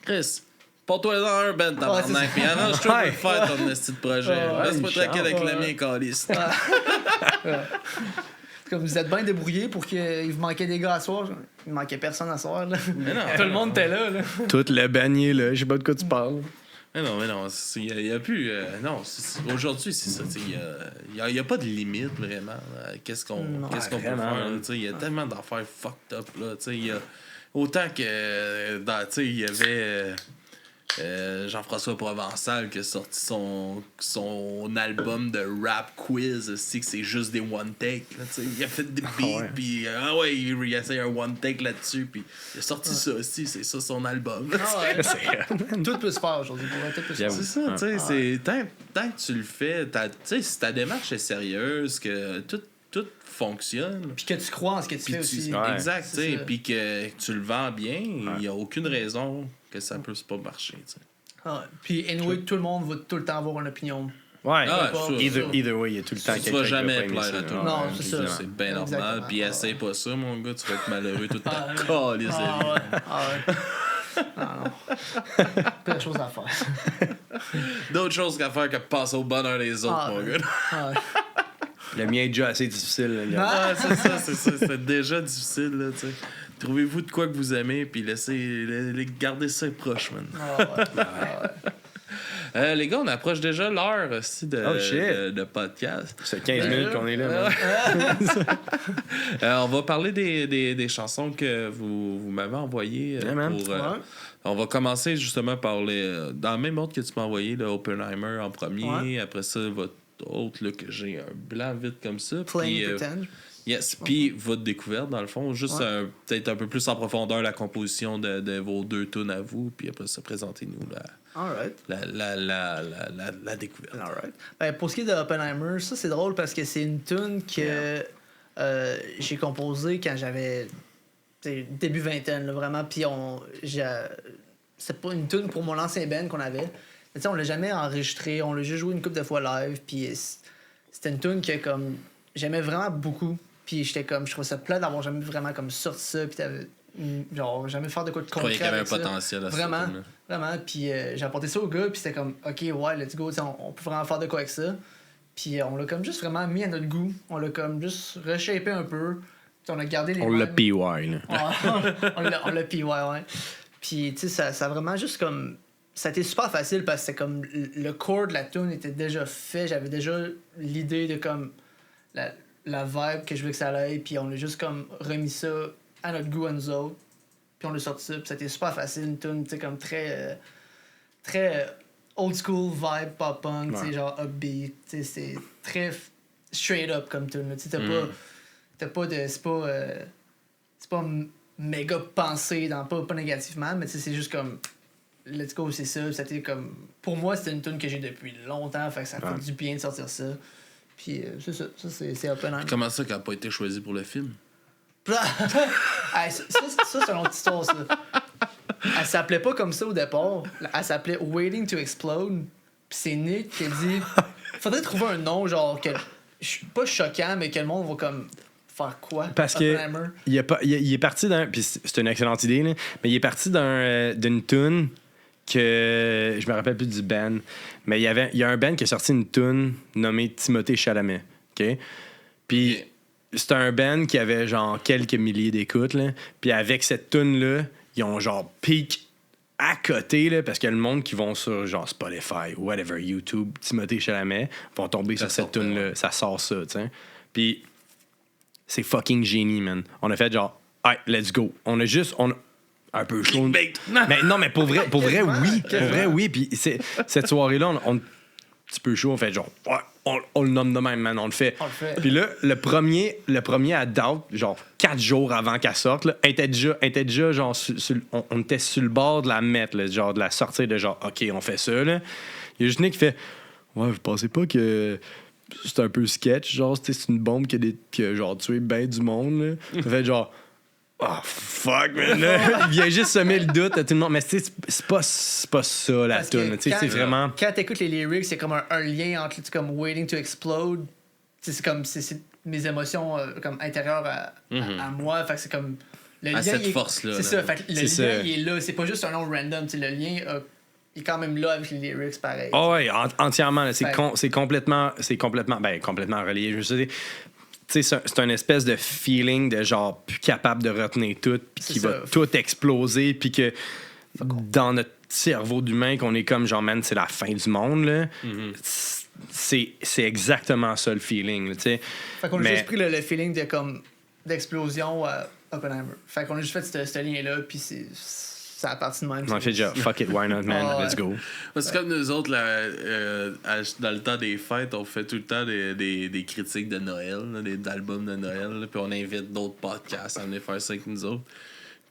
Chris, porte-toi dans un ben tabarnak, puis arrange-toi pour faire ton petit projet. Laisse-moi traquer avec le mien, calice. Comme vous êtes bien débrouillés pour qu'il vous manquait des gars à soir. Il manquait personne à soir. Là. Tout le monde était là. Tout le bagné, là. Je sais pas de quoi tu parles. Mais non, il y a plus. Aujourd'hui, c'est ça. Il y a pas de limite vraiment. Qu'est-ce qu'on peut faire? Il y a tellement d'affaires fucked up. Là, autant que il y avait. Jean-François Provençal qui a sorti son album de rap quiz aussi, que c'est juste des one take là, il a fait des beats puis il a essayé un one take là-dessus puis il a sorti ça aussi, c'est ça son album. Tout peut se faire aujourd'hui, tout peut se faire. C'est ça, tu sais, c'est tant que tu le fais, tu sais, si ta démarche est sérieuse, que tout fonctionne. Puis que tu crois en ce que tu fais aussi. Exact, tu sais, puis que tu le vends bien, il n'y a aucune raison que ça puisse pas marcher, tu sais. Puis anyway, tout le monde va tout le temps avoir une opinion. Ouais, sûr. either way, il y a tout le temps Tu quelqu'un vas qui va jamais pas aimer plaire ça. à tout le Non, monde. c'est ça. C'est bien normal. Exactement. Puis essaye pas ça, mon gars, tu vas être malheureux toute ta calice de vie. Non. Plein de choses à faire. D'autres choses qu'à faire que passer au bonheur des autres, mon gars. Le mien est déjà assez difficile. Là, C'est ça. C'est déjà difficile, là, tu sais. Trouvez-vous de quoi que vous aimez, puis gardez ça proche, man. Les gars, on approche déjà l'heure aussi de podcast. C'est 15 minutes qu'on est là. On va parler des chansons que vous m'avez envoyées. On va commencer justement par dans le même ordre que tu m'as envoyé, le Oppenheimer en premier. Ouais. Après ça, votre autre, là, que j'ai un blanc vite comme ça. Playing Pretend. Yes, puis votre découverte, dans le fond, juste peut-être un peu plus en profondeur la composition de vos deux tunes à vous, puis après ça, présentez-nous la découverte. Alright. Ben, pour ce qui est de Oppenheimer, ça c'est drôle parce que c'est une tune que j'ai composée quand j'avais début vingtaine, là, vraiment, puis c'est pas une tune pour mon ancien band qu'on avait. Mais on l'a jamais enregistré, on l'a juste joué une couple de fois live, puis c'était une tune que comme j'aimais vraiment beaucoup. Puis j'étais comme, je trouvais ça plate d'avoir jamais vraiment comme sorti ça, puis genre jamais faire de quoi de concret. Je croyais qu'il y avait un potentiel à ça. Vraiment. Puis j'ai apporté ça au gars, puis c'était comme, ok, ouais, let's go, on peut vraiment faire de quoi avec ça. Puis on l'a comme juste vraiment mis à notre goût. On l'a comme juste reshapé un peu. Puis on a gardé les. On l'a PY, là. on l'a PY, ouais. Puis tu sais, ça a vraiment juste comme. Ça a été super facile parce que c'était comme le core de la tune était déjà fait. J'avais déjà l'idée de comme. La vibe que je veux que ça aille, puis on a juste comme remis ça à notre goût à nous autres, puis on l'a sorti ça, puis c'était super facile, une tune, tu sais, comme très old school vibe pop punk, tu sais, genre upbeat, tu sais, c'est très straight up comme tune, tu sais, t'as pas de, c'est pas méga pensé, pas négativement, mais tu sais, c'est juste comme let's go, c'est ça, c'était comme, pour moi, c'était une tune que j'ai depuis longtemps, fait que ça fait du bien de sortir ça. Puis c'est ça c'est Oppenheimer. Comment ça qu'elle n'a pas été choisie pour le film? ça c'est une autre histoire, ça. Elle s'appelait pas comme ça au départ. Elle s'appelait Waiting to Explode. Puis c'est Nick qui a dit faudrait trouver un nom, genre, pas choquant, mais que le monde va comme faire quoi? Parce que il est parti d'un. Puis c'est une excellente idée, là, mais il est parti d'une tune que je me rappelle plus du band, mais il y a un band qui a sorti une tune nommée Timothée Chalamet, ok? Puis c'est un band qui avait genre quelques milliers d'écoutes, là. Puis avec cette tune là, ils ont genre peak à côté, là, parce que le monde qui vont sur genre Spotify ou whatever, YouTube, Timothée Chalamet, vont tomber sur cette tune là, ça sort ça, tu sais. Puis c'est fucking génie, man. On a fait genre, hey, let's go. On a un peu chaud. Mais non, mais pour vrai, oui. Pour vrai, oui. Puis cette soirée-là, on un petit peu chaud. On fait genre, ouais, on le nomme de même, man. On le fait. Puis là, le premier à date, genre 4 jours avant qu'elle sorte, là, était déjà genre, on était sur le bord de la mettre, là, genre de la sortir de genre, OK, on fait ça, là. Il y a juste Nick qui fait, ouais, vous pensez pas que c'est un peu sketch, genre, c'est une bombe qui a genre tué ben du monde, là. Ça fait genre, oh fuck, man. Il vient juste semer le doute à tout le monde. Mais tu sais, c'est pas ça la tune. C'est vraiment. Quand t'écoutes les lyrics, c'est comme un lien entre comme Waiting to Explode. C'est comme c'est mes émotions comme intérieures à moi. Fait que c'est comme. Le lien, cette force-là. C'est ça. Fait que le lien, il est là. C'est pas juste un nom random. Le lien il est quand même là avec les lyrics, pareil. Oh, ouais, entièrement. C'est complètement relié. Je veux dire. C'est un espèce de feeling de genre plus capable de retenir tout, puis qui va tout exploser, puis que dans notre cerveau d'humain, qu'on est comme genre, man, c'est la fin du monde, là. C'est exactement ça le feeling, tu sais. Fait qu'on a juste pris le feeling d'explosion à Oppenheimer. Fait qu'on a juste fait ce lien-là, puis ça a parti de même. On a fait genre, fuck it, why not, man, Ah, ouais. let's go. Parce que comme nous autres, là, dans le temps des fêtes, on fait tout le temps des critiques de Noël, là, d'albums de Noël, là, puis on invite d'autres podcasts à venir faire ça avec nous autres.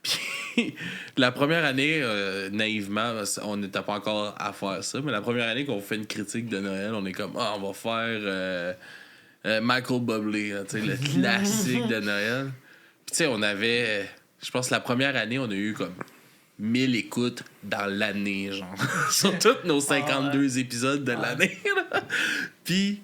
Puis la première année, naïvement, on n'était pas encore à faire ça, mais la première année qu'on fait une critique de Noël, on est comme, on va faire Michael Bublé, hein, tu sais, le classique de Noël. Puis tu sais, on avait, je pense que la première année, on a eu comme 1000 écoutes dans l'année, genre, sur tous nos 52 épisodes de l'année. Là. Puis,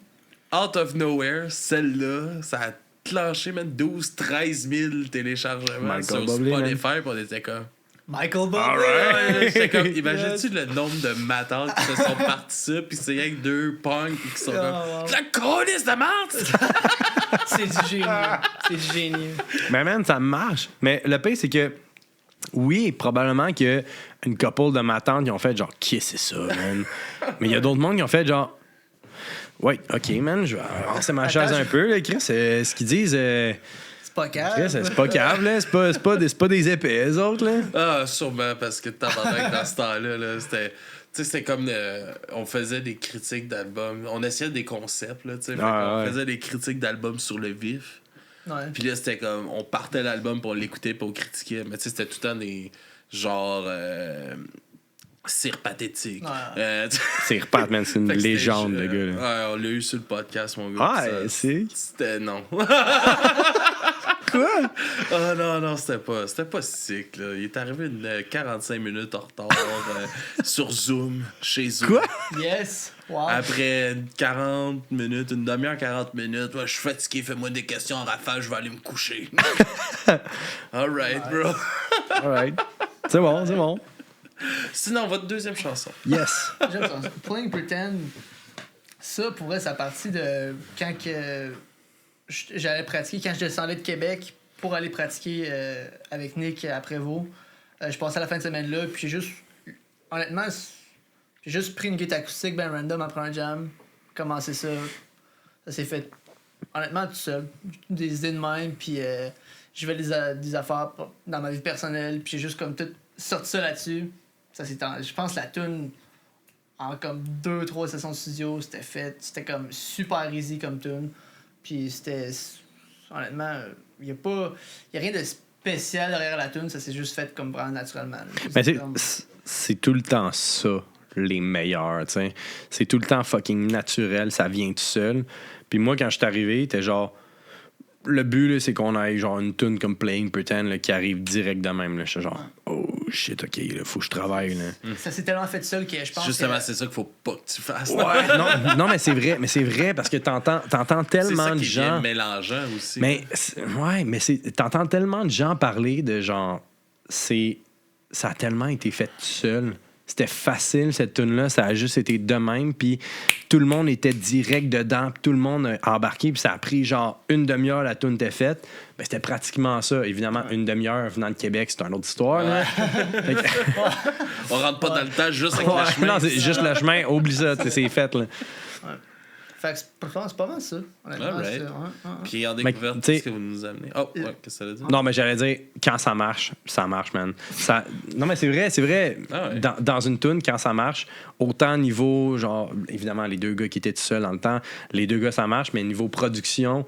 out of nowhere, celle-là, ça a clenché même 12-13 000 téléchargements Michael sur Bublé, Spotify, puis on était comme... Michael Bublé. Alright. J'étais comme, imagine-tu le nombre de matantes qui se sont partis ça, puis c'est rien que 2 punks qui sont comme... wow. La colisse de merde! C'est du génie. C'est du génie. Mais man, ça marche. Mais le pire, c'est que, oui, probablement qu'il y a une couple de ma tante qui ont fait genre, qui c'est ça, man? Mais il y a d'autres mondes qui ont fait genre, ouais, ok, man, je vais avancer ma chaise un peu, là, Chris. Ce qu'ils disent, C'est pas Chris, calme. c'est pas câble, là. C'est pas des épais, eux autres, là. Ah, sûrement, parce que tabarnak, dans ce temps-là, là, c'était... Tu sais, c'était comme... on faisait des critiques d'albums. On essayait des concepts, là, tu sais. On faisait des critiques d'albums sur le vif. Ouais. Puis là, c'était comme... On partait l'album pour l'écouter, pour le critiquer. Mais tu sais, c'était tout le temps des... Genre... cire pathétique. Ouais. C'est reparti, man. C'est une Fait que c'était légende, juste, le gars, là. Ouais, on l'a eu sur le podcast, mon gars. Ah, puis c'est. C'était non. Quoi? Ah non, c'était pas sick, là. Il est arrivé une 45 minutes en retard sur Zoom, chez Zoom. Quoi? Yes. Wow. Après 40 minutes, une demi-heure, 40 minutes, ouais, je suis fatigué, fais-moi des questions en rafale, je vais aller me coucher. Alright, bro. Alright. C'est bon, c'est bon. Sinon, votre deuxième chanson. Yes. J'aime ça. Playing Pretend, ça, pour vrai, ça a parti de quand que j'allais pratiquer, quand je descendais de Québec pour aller pratiquer avec Nick à Prévost. Je passais la fin de semaine là, puis honnêtement, j'ai juste pris une guitare acoustique ben random après un jam, commencé ça. Ça s'est fait, honnêtement, tout seul. Des idées de même, puis je vais des affaires dans ma vie personnelle, puis j'ai juste comme tout sorti ça là-dessus. Ça, je pense que la tune en comme 2-3 sessions de studio, c'était fait. C'était comme super easy comme tune. Puis c'était... Honnêtement, il n'y a rien de spécial derrière la tune. Ça s'est juste fait comme vraiment naturellement. Mais comme... c'est tout le temps ça, les meilleurs, tu sais. C'est tout le temps fucking naturel, ça vient tout seul. Puis moi, quand je suis arrivé, t'es genre... Le but, là, c'est qu'on ait genre une tune comme Playing Pretend là, qui arrive direct de même. Je suis genre, oh shit, ok, là, faut que je travaille. Là. Ça s'est tellement fait seul que je pense Justement, que... c'est ça qu'il faut pas que tu fasses. Ouais, non, mais c'est vrai parce que t'entends C'est tellement ça de qui vient gens. mélangeant aussi. Mais t'entends tellement de gens parler de genre, ça a tellement été fait tout seul. C'était facile, cette tune-là. Ça a juste été de même. Puis tout le monde était direct dedans. Puis tout le monde a embarqué. Puis ça a pris genre une demi-heure, la tune était faite. Ben, c'était pratiquement ça. Évidemment, une demi-heure venant de Québec, c'est une autre histoire. Là. Fait que- On rentre pas dans le temps juste avec Ouais, le chemin. non, c'est juste le chemin. Oublie ça. C'est fait. Là. Fait que c'est pas mal ça. Honnêtement, Alright. Puis en découverte, Mais, tu sais- qu'est-ce que vous nous amenez? Oh, ouais, qu'est-ce que ça veut dire? Non, mais j'allais dire, quand ça marche, man. Non, mais c'est vrai. Ah ouais. Dans une tune, quand ça marche, autant niveau, genre, évidemment, les deux gars qui étaient tout seuls dans le temps, les deux gars, ça marche, mais niveau production,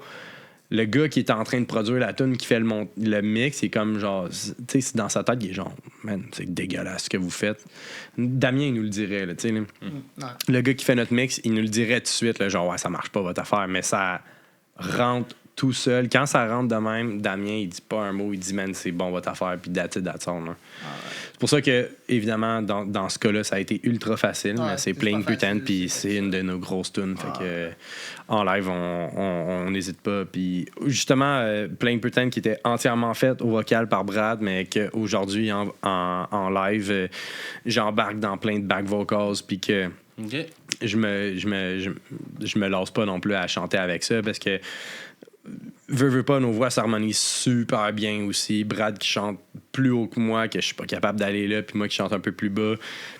le gars qui est en train de produire la tune, qui fait le mix, c'est comme genre, tu sais, dans sa tête, il est genre, man, c'est dégueulasse ce que vous faites. Damien, il nous le dirait, là, tu sais. Là. Ouais. Le gars qui fait notre mix, il nous le dirait tout de suite, là, genre, ouais, ça marche pas votre affaire, mais ça rentre tout seul. Quand ça rentre de même, Damien, il dit pas un mot, il dit, man, c'est bon votre affaire, puis that's it, that's all, là. C'est pour ça que, évidemment, dans ce cas-là, ça a été ultra facile, Ouais, mais c'est c'est Playing super Pretend, facile, puis c'est c'est une de nos grosses tunes. Fait que, en live, on n'hésite pas. Puis, justement, Playing Pretend qui était entièrement faite au vocal par Brad, mais qu'aujourd'hui, en live, j'embarque dans plein de back vocals, puis que OK. je me lasse pas non plus à chanter avec ça parce que veux pas, nos voix s'harmonisent super bien aussi. Brad qui chante plus haut que moi, que je suis pas capable d'aller là, puis moi qui chante un peu plus bas,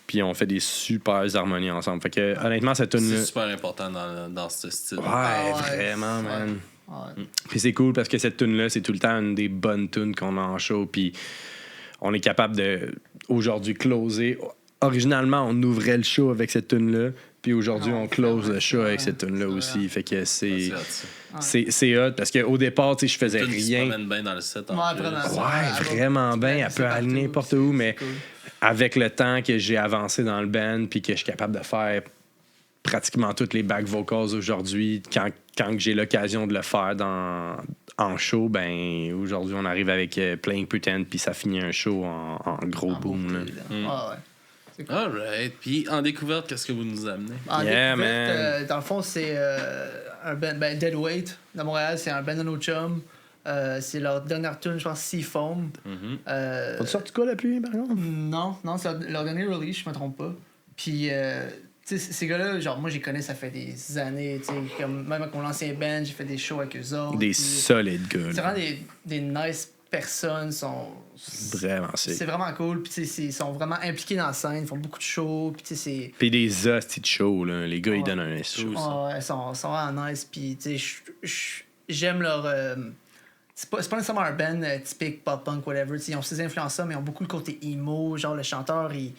puis on fait des super harmonies ensemble. Fait que honnêtement, cette tune C'est super important dans ce style. ouais, ouais, vraiment, ouais. man. Ouais. Puis c'est cool parce que cette tune là, c'est tout le temps une des bonnes tunes qu'on a en show, puis on est capable de, aujourd'hui, closer. Originalement, on ouvrait le show avec cette tune-là, puis aujourd'hui, on close le show avec cette tune-là aussi. Fait que c'est hot, parce qu'au départ, tu sais, je faisais Qui se rien. promène bien dans le set. En Ouais, plus. vraiment. Ouais, vraiment bien. Elle peut aller n'importe où, mais avec le temps que j'ai avancé dans le band, puis que je suis capable de faire pratiquement toutes les back vocals aujourd'hui, quand j'ai l'occasion de le faire en show, ben aujourd'hui, on arrive avec Playing Pretend, puis ça finit un show en gros boom. Là. Ouais. C'est cool. Alright. Puis en découverte, qu'est-ce que vous nous amenez? En Yeah, découverte, man. dans le fond, c'est un band, Deadweight de Montréal, c'est un band de nos chums. C'est leur dernière tune, je pense, Seafoam. T'as sorti quoi la pluie, par exemple? Non, c'est leur dernier release, je me trompe pas. Puis, tu sais, ces gars-là, genre, moi, je les connais, ça fait des années, tu sais, comme même avec mon ancien band, j'ai fait des shows avec eux autres. Des puis solides gars. C'est là. vraiment des nice personnes, Vraiment sick. c'est vraiment cool, puis tu sais, ils sont vraiment impliqués dans la scène, ils font beaucoup de shows, puis tu sais, c'est... Puis des hosties de show, là. Les gars, ils Ouais. donnent un show. Ouais, ils sont vraiment nice, puis tu sais, j'aime leur... c'est pas nécessairement un band typique pop-punk, whatever, tu sais, ils ont ces influences-là, mais ils ont beaucoup le côté emo, genre le chanteur, il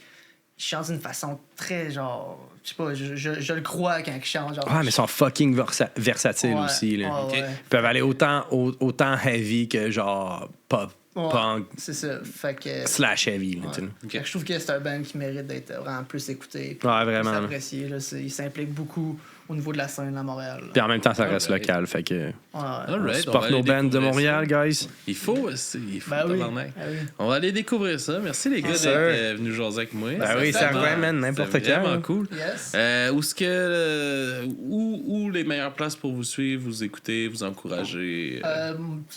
chante d'une façon très, genre... Je sais pas, je le crois quand il chante, genre... Ouais, mais ils sont fucking versatiles Ouais, aussi, là. ouais, Ok. ouais. Ils peuvent aller autant heavy que genre pop, Ouais, punk, c'est ça, fait que... slash heavy, là, Ouais. tu sais. Fait que je trouve que c'est un band qui mérite d'être vraiment plus écouté. puis Ouais, vraiment, plus là. apprécié, là. Il s'implique beaucoup au niveau de la scène à Montréal. là. Puis en même temps, ça reste Alright. local, fait que Ouais, Alright, on on supporte va nos aller bands de découvrir Montréal, guys. Il faut aussi. Il faut, Ben oui. tabarnak. Ben oui. On va aller découvrir ça. Merci les gars Yes, d'être sir. venus jaser avec moi. Ben oui, ça va, man, n'importe C'était quand. vraiment cool. Yes. Où est-ce que où les meilleures places pour vous suivre, vous écouter, vous encourager?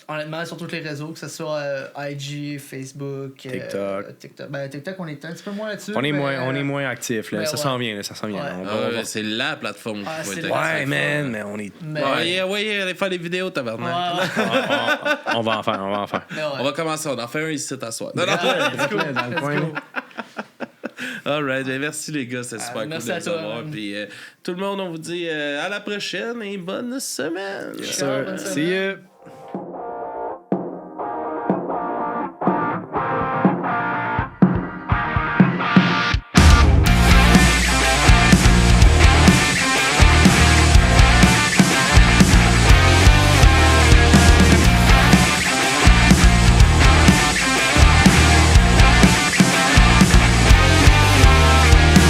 Honnêtement, sur tous les réseaux, que ce soit IG, Facebook, TikTok. Ben, TikTok, on est un petit peu moins là-dessus. On est mais, moins actifs, là. ben Ça ouais. s'en vient, là, ça s'en vient. Ouais. On va- Ah on ouais, va- c'est la plateforme Ah, qui faut c'est être la- Ouais, actif. man, mais on est. mais- Ouais, allez faire des vidéos, tabarnak. Ouais, On va en faire. mais ouais. On va commencer, on en fait un ici à soir. Non, non. Let's go, Dans le let's coin, go. Alright, ben merci les gars, c'était super cool merci de à vous toi, avoir. man. Puis tout le monde, on vous dit à la prochaine et bonne semaine. Ciao, bonne See semaine. you.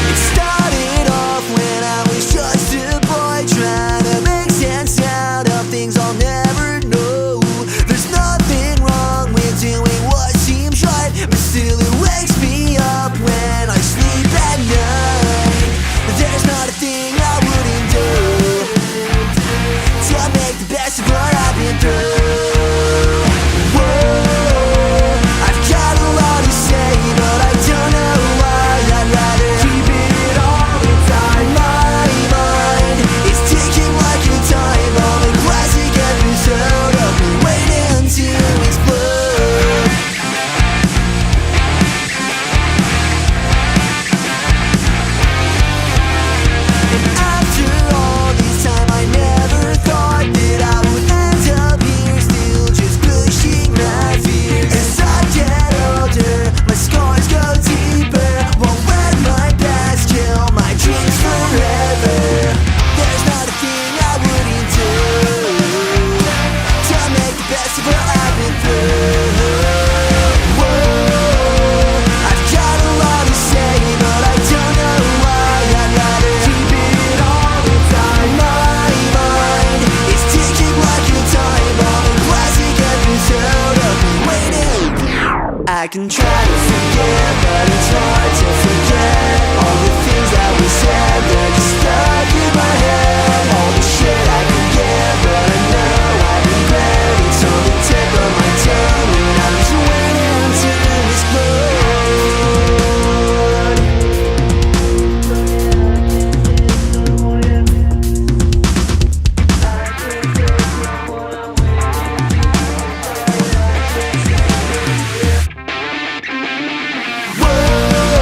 It started off when I was just a boy trying to make sense out of things I'll never know. There's nothing wrong with doing what seems right, but still it wakes me up when I sleep at night. There's not a thing I wouldn't do to make the best of what I've been through. Whoa, I've got a lot to say, but I don't know why. I'd rather keep it all inside my mind. It's ticking like a time bomb, a classic episode of me waiting to explode. And after all this time, I never thought that I would end up here, still just pushing my fears. As I get older, my scars go deeper. Won't let my past kill my dreams forever. There's not a thing I wouldn't do to make the best of what I've been through. Whoa, I've got a lot to say, but I don't know why. I'd rather keep it all inside my mind. It's ticking like a time bomb, a classic episode of me waiting. I can try to forget, but it's hard to forget all the things that we said. They're just stuck in my head. All the shit I forget, but I know I regret. It's on the tip of my tongue, and I'm just waiting to explode. Whoa,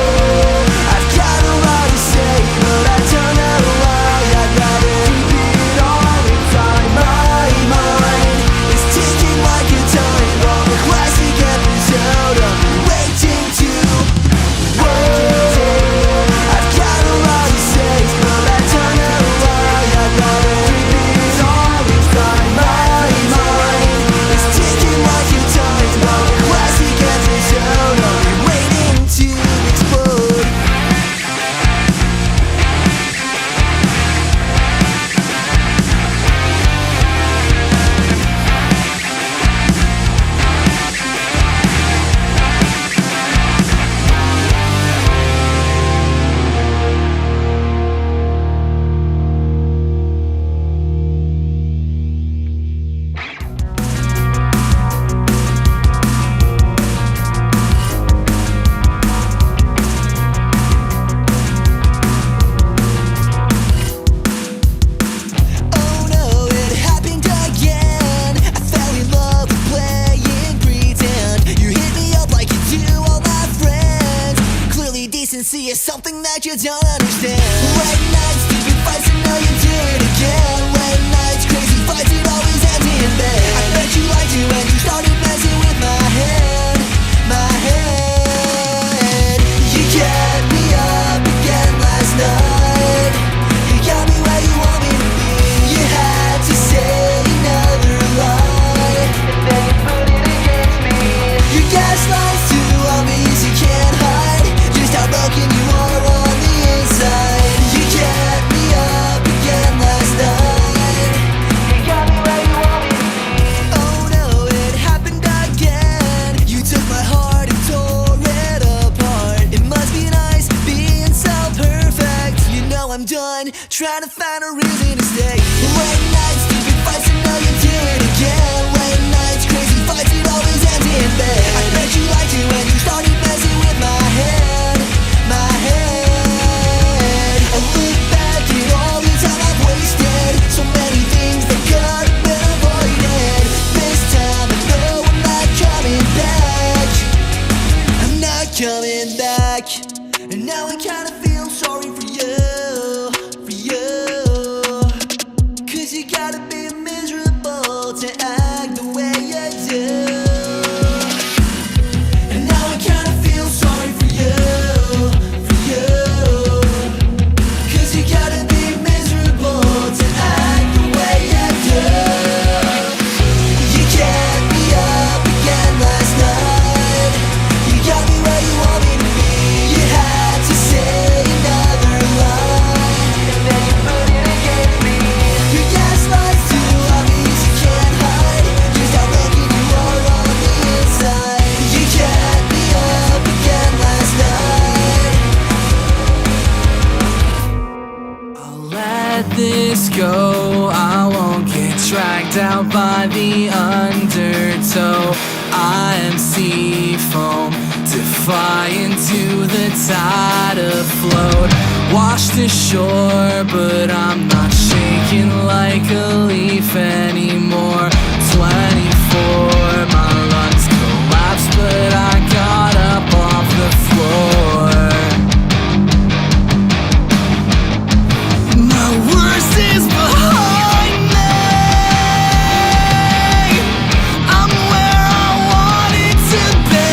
trying to find a reason to stay. Late nights, stupid fights, and now you do it again. Late nights, crazy fights, it always ends in bed. I bet you liked it when you started messing with my head, my head. I look back at all the time I've wasted, so many things that could have been avoided. This time I know I'm not coming back, I'm not coming back. And now I kinda feel sorry for you, for you. 'Cause you gotta be miserable to act the way you do. And now I kinda feel sorry for you, for you. 'Cause you gotta be miserable to act the way you do. You kept me up again last night. You got me where you want me to be. You had to say another line, and then you put it against me. Your gaslight's too obvious, you can't hide just how broken you are on the inside. You kept me up again last night. I'll let this go, I won't get dragged out by the undertow. I am sea foam, defying to the tide afloat. Washed ashore, but I'm not shaking like a leaf anymore. 24, my lungs collapsed, but I got up off the floor. My worst is behind me. I'm where I wanted to be.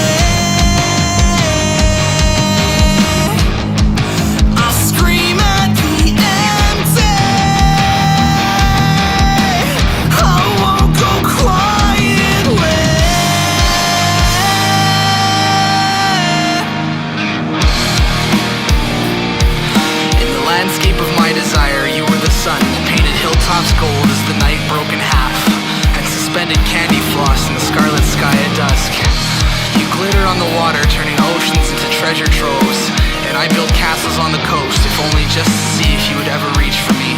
I'll scream at the empty. I won't go quietly. In the landscape of my desire, you were the sun, painted hilltops gold as the night broke in half, and suspended candy floss in the scarlet sky at dusk. You glitter on the water, turning oceans into treasure troves, and I built castles on the coast, if only just to see if you would ever reach for me.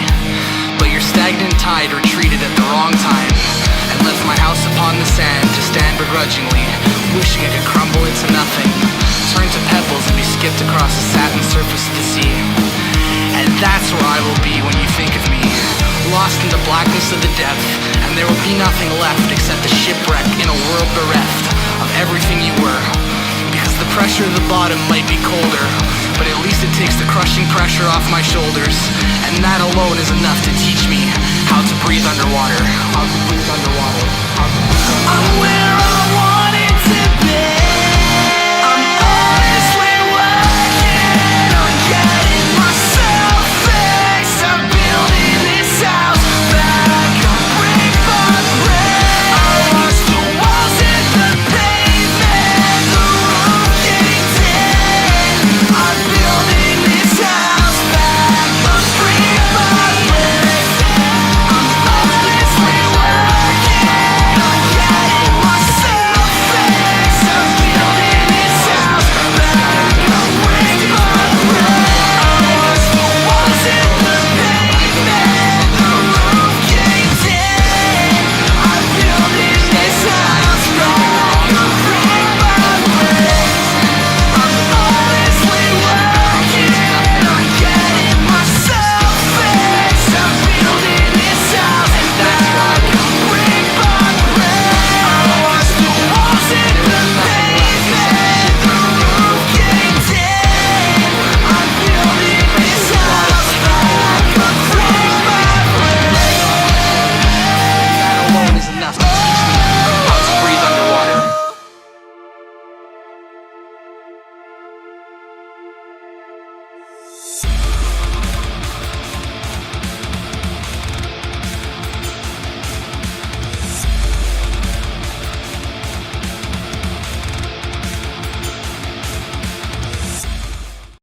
But your stagnant tide retreated at the wrong time, and left my house upon the sand to stand begrudgingly, wishing it could crumble into nothing, turn to pebbles and be skipped across the satin surface of the sea. And that's where I will be when you think of me, lost in the blackness of the depth, and there will be nothing left except a shipwreck in a world bereft of everything you were. Because the pressure of the bottom might be colder, but at least it takes the crushing pressure off my shoulders, and that alone is enough to teach me how to breathe underwater. How to breathe underwater.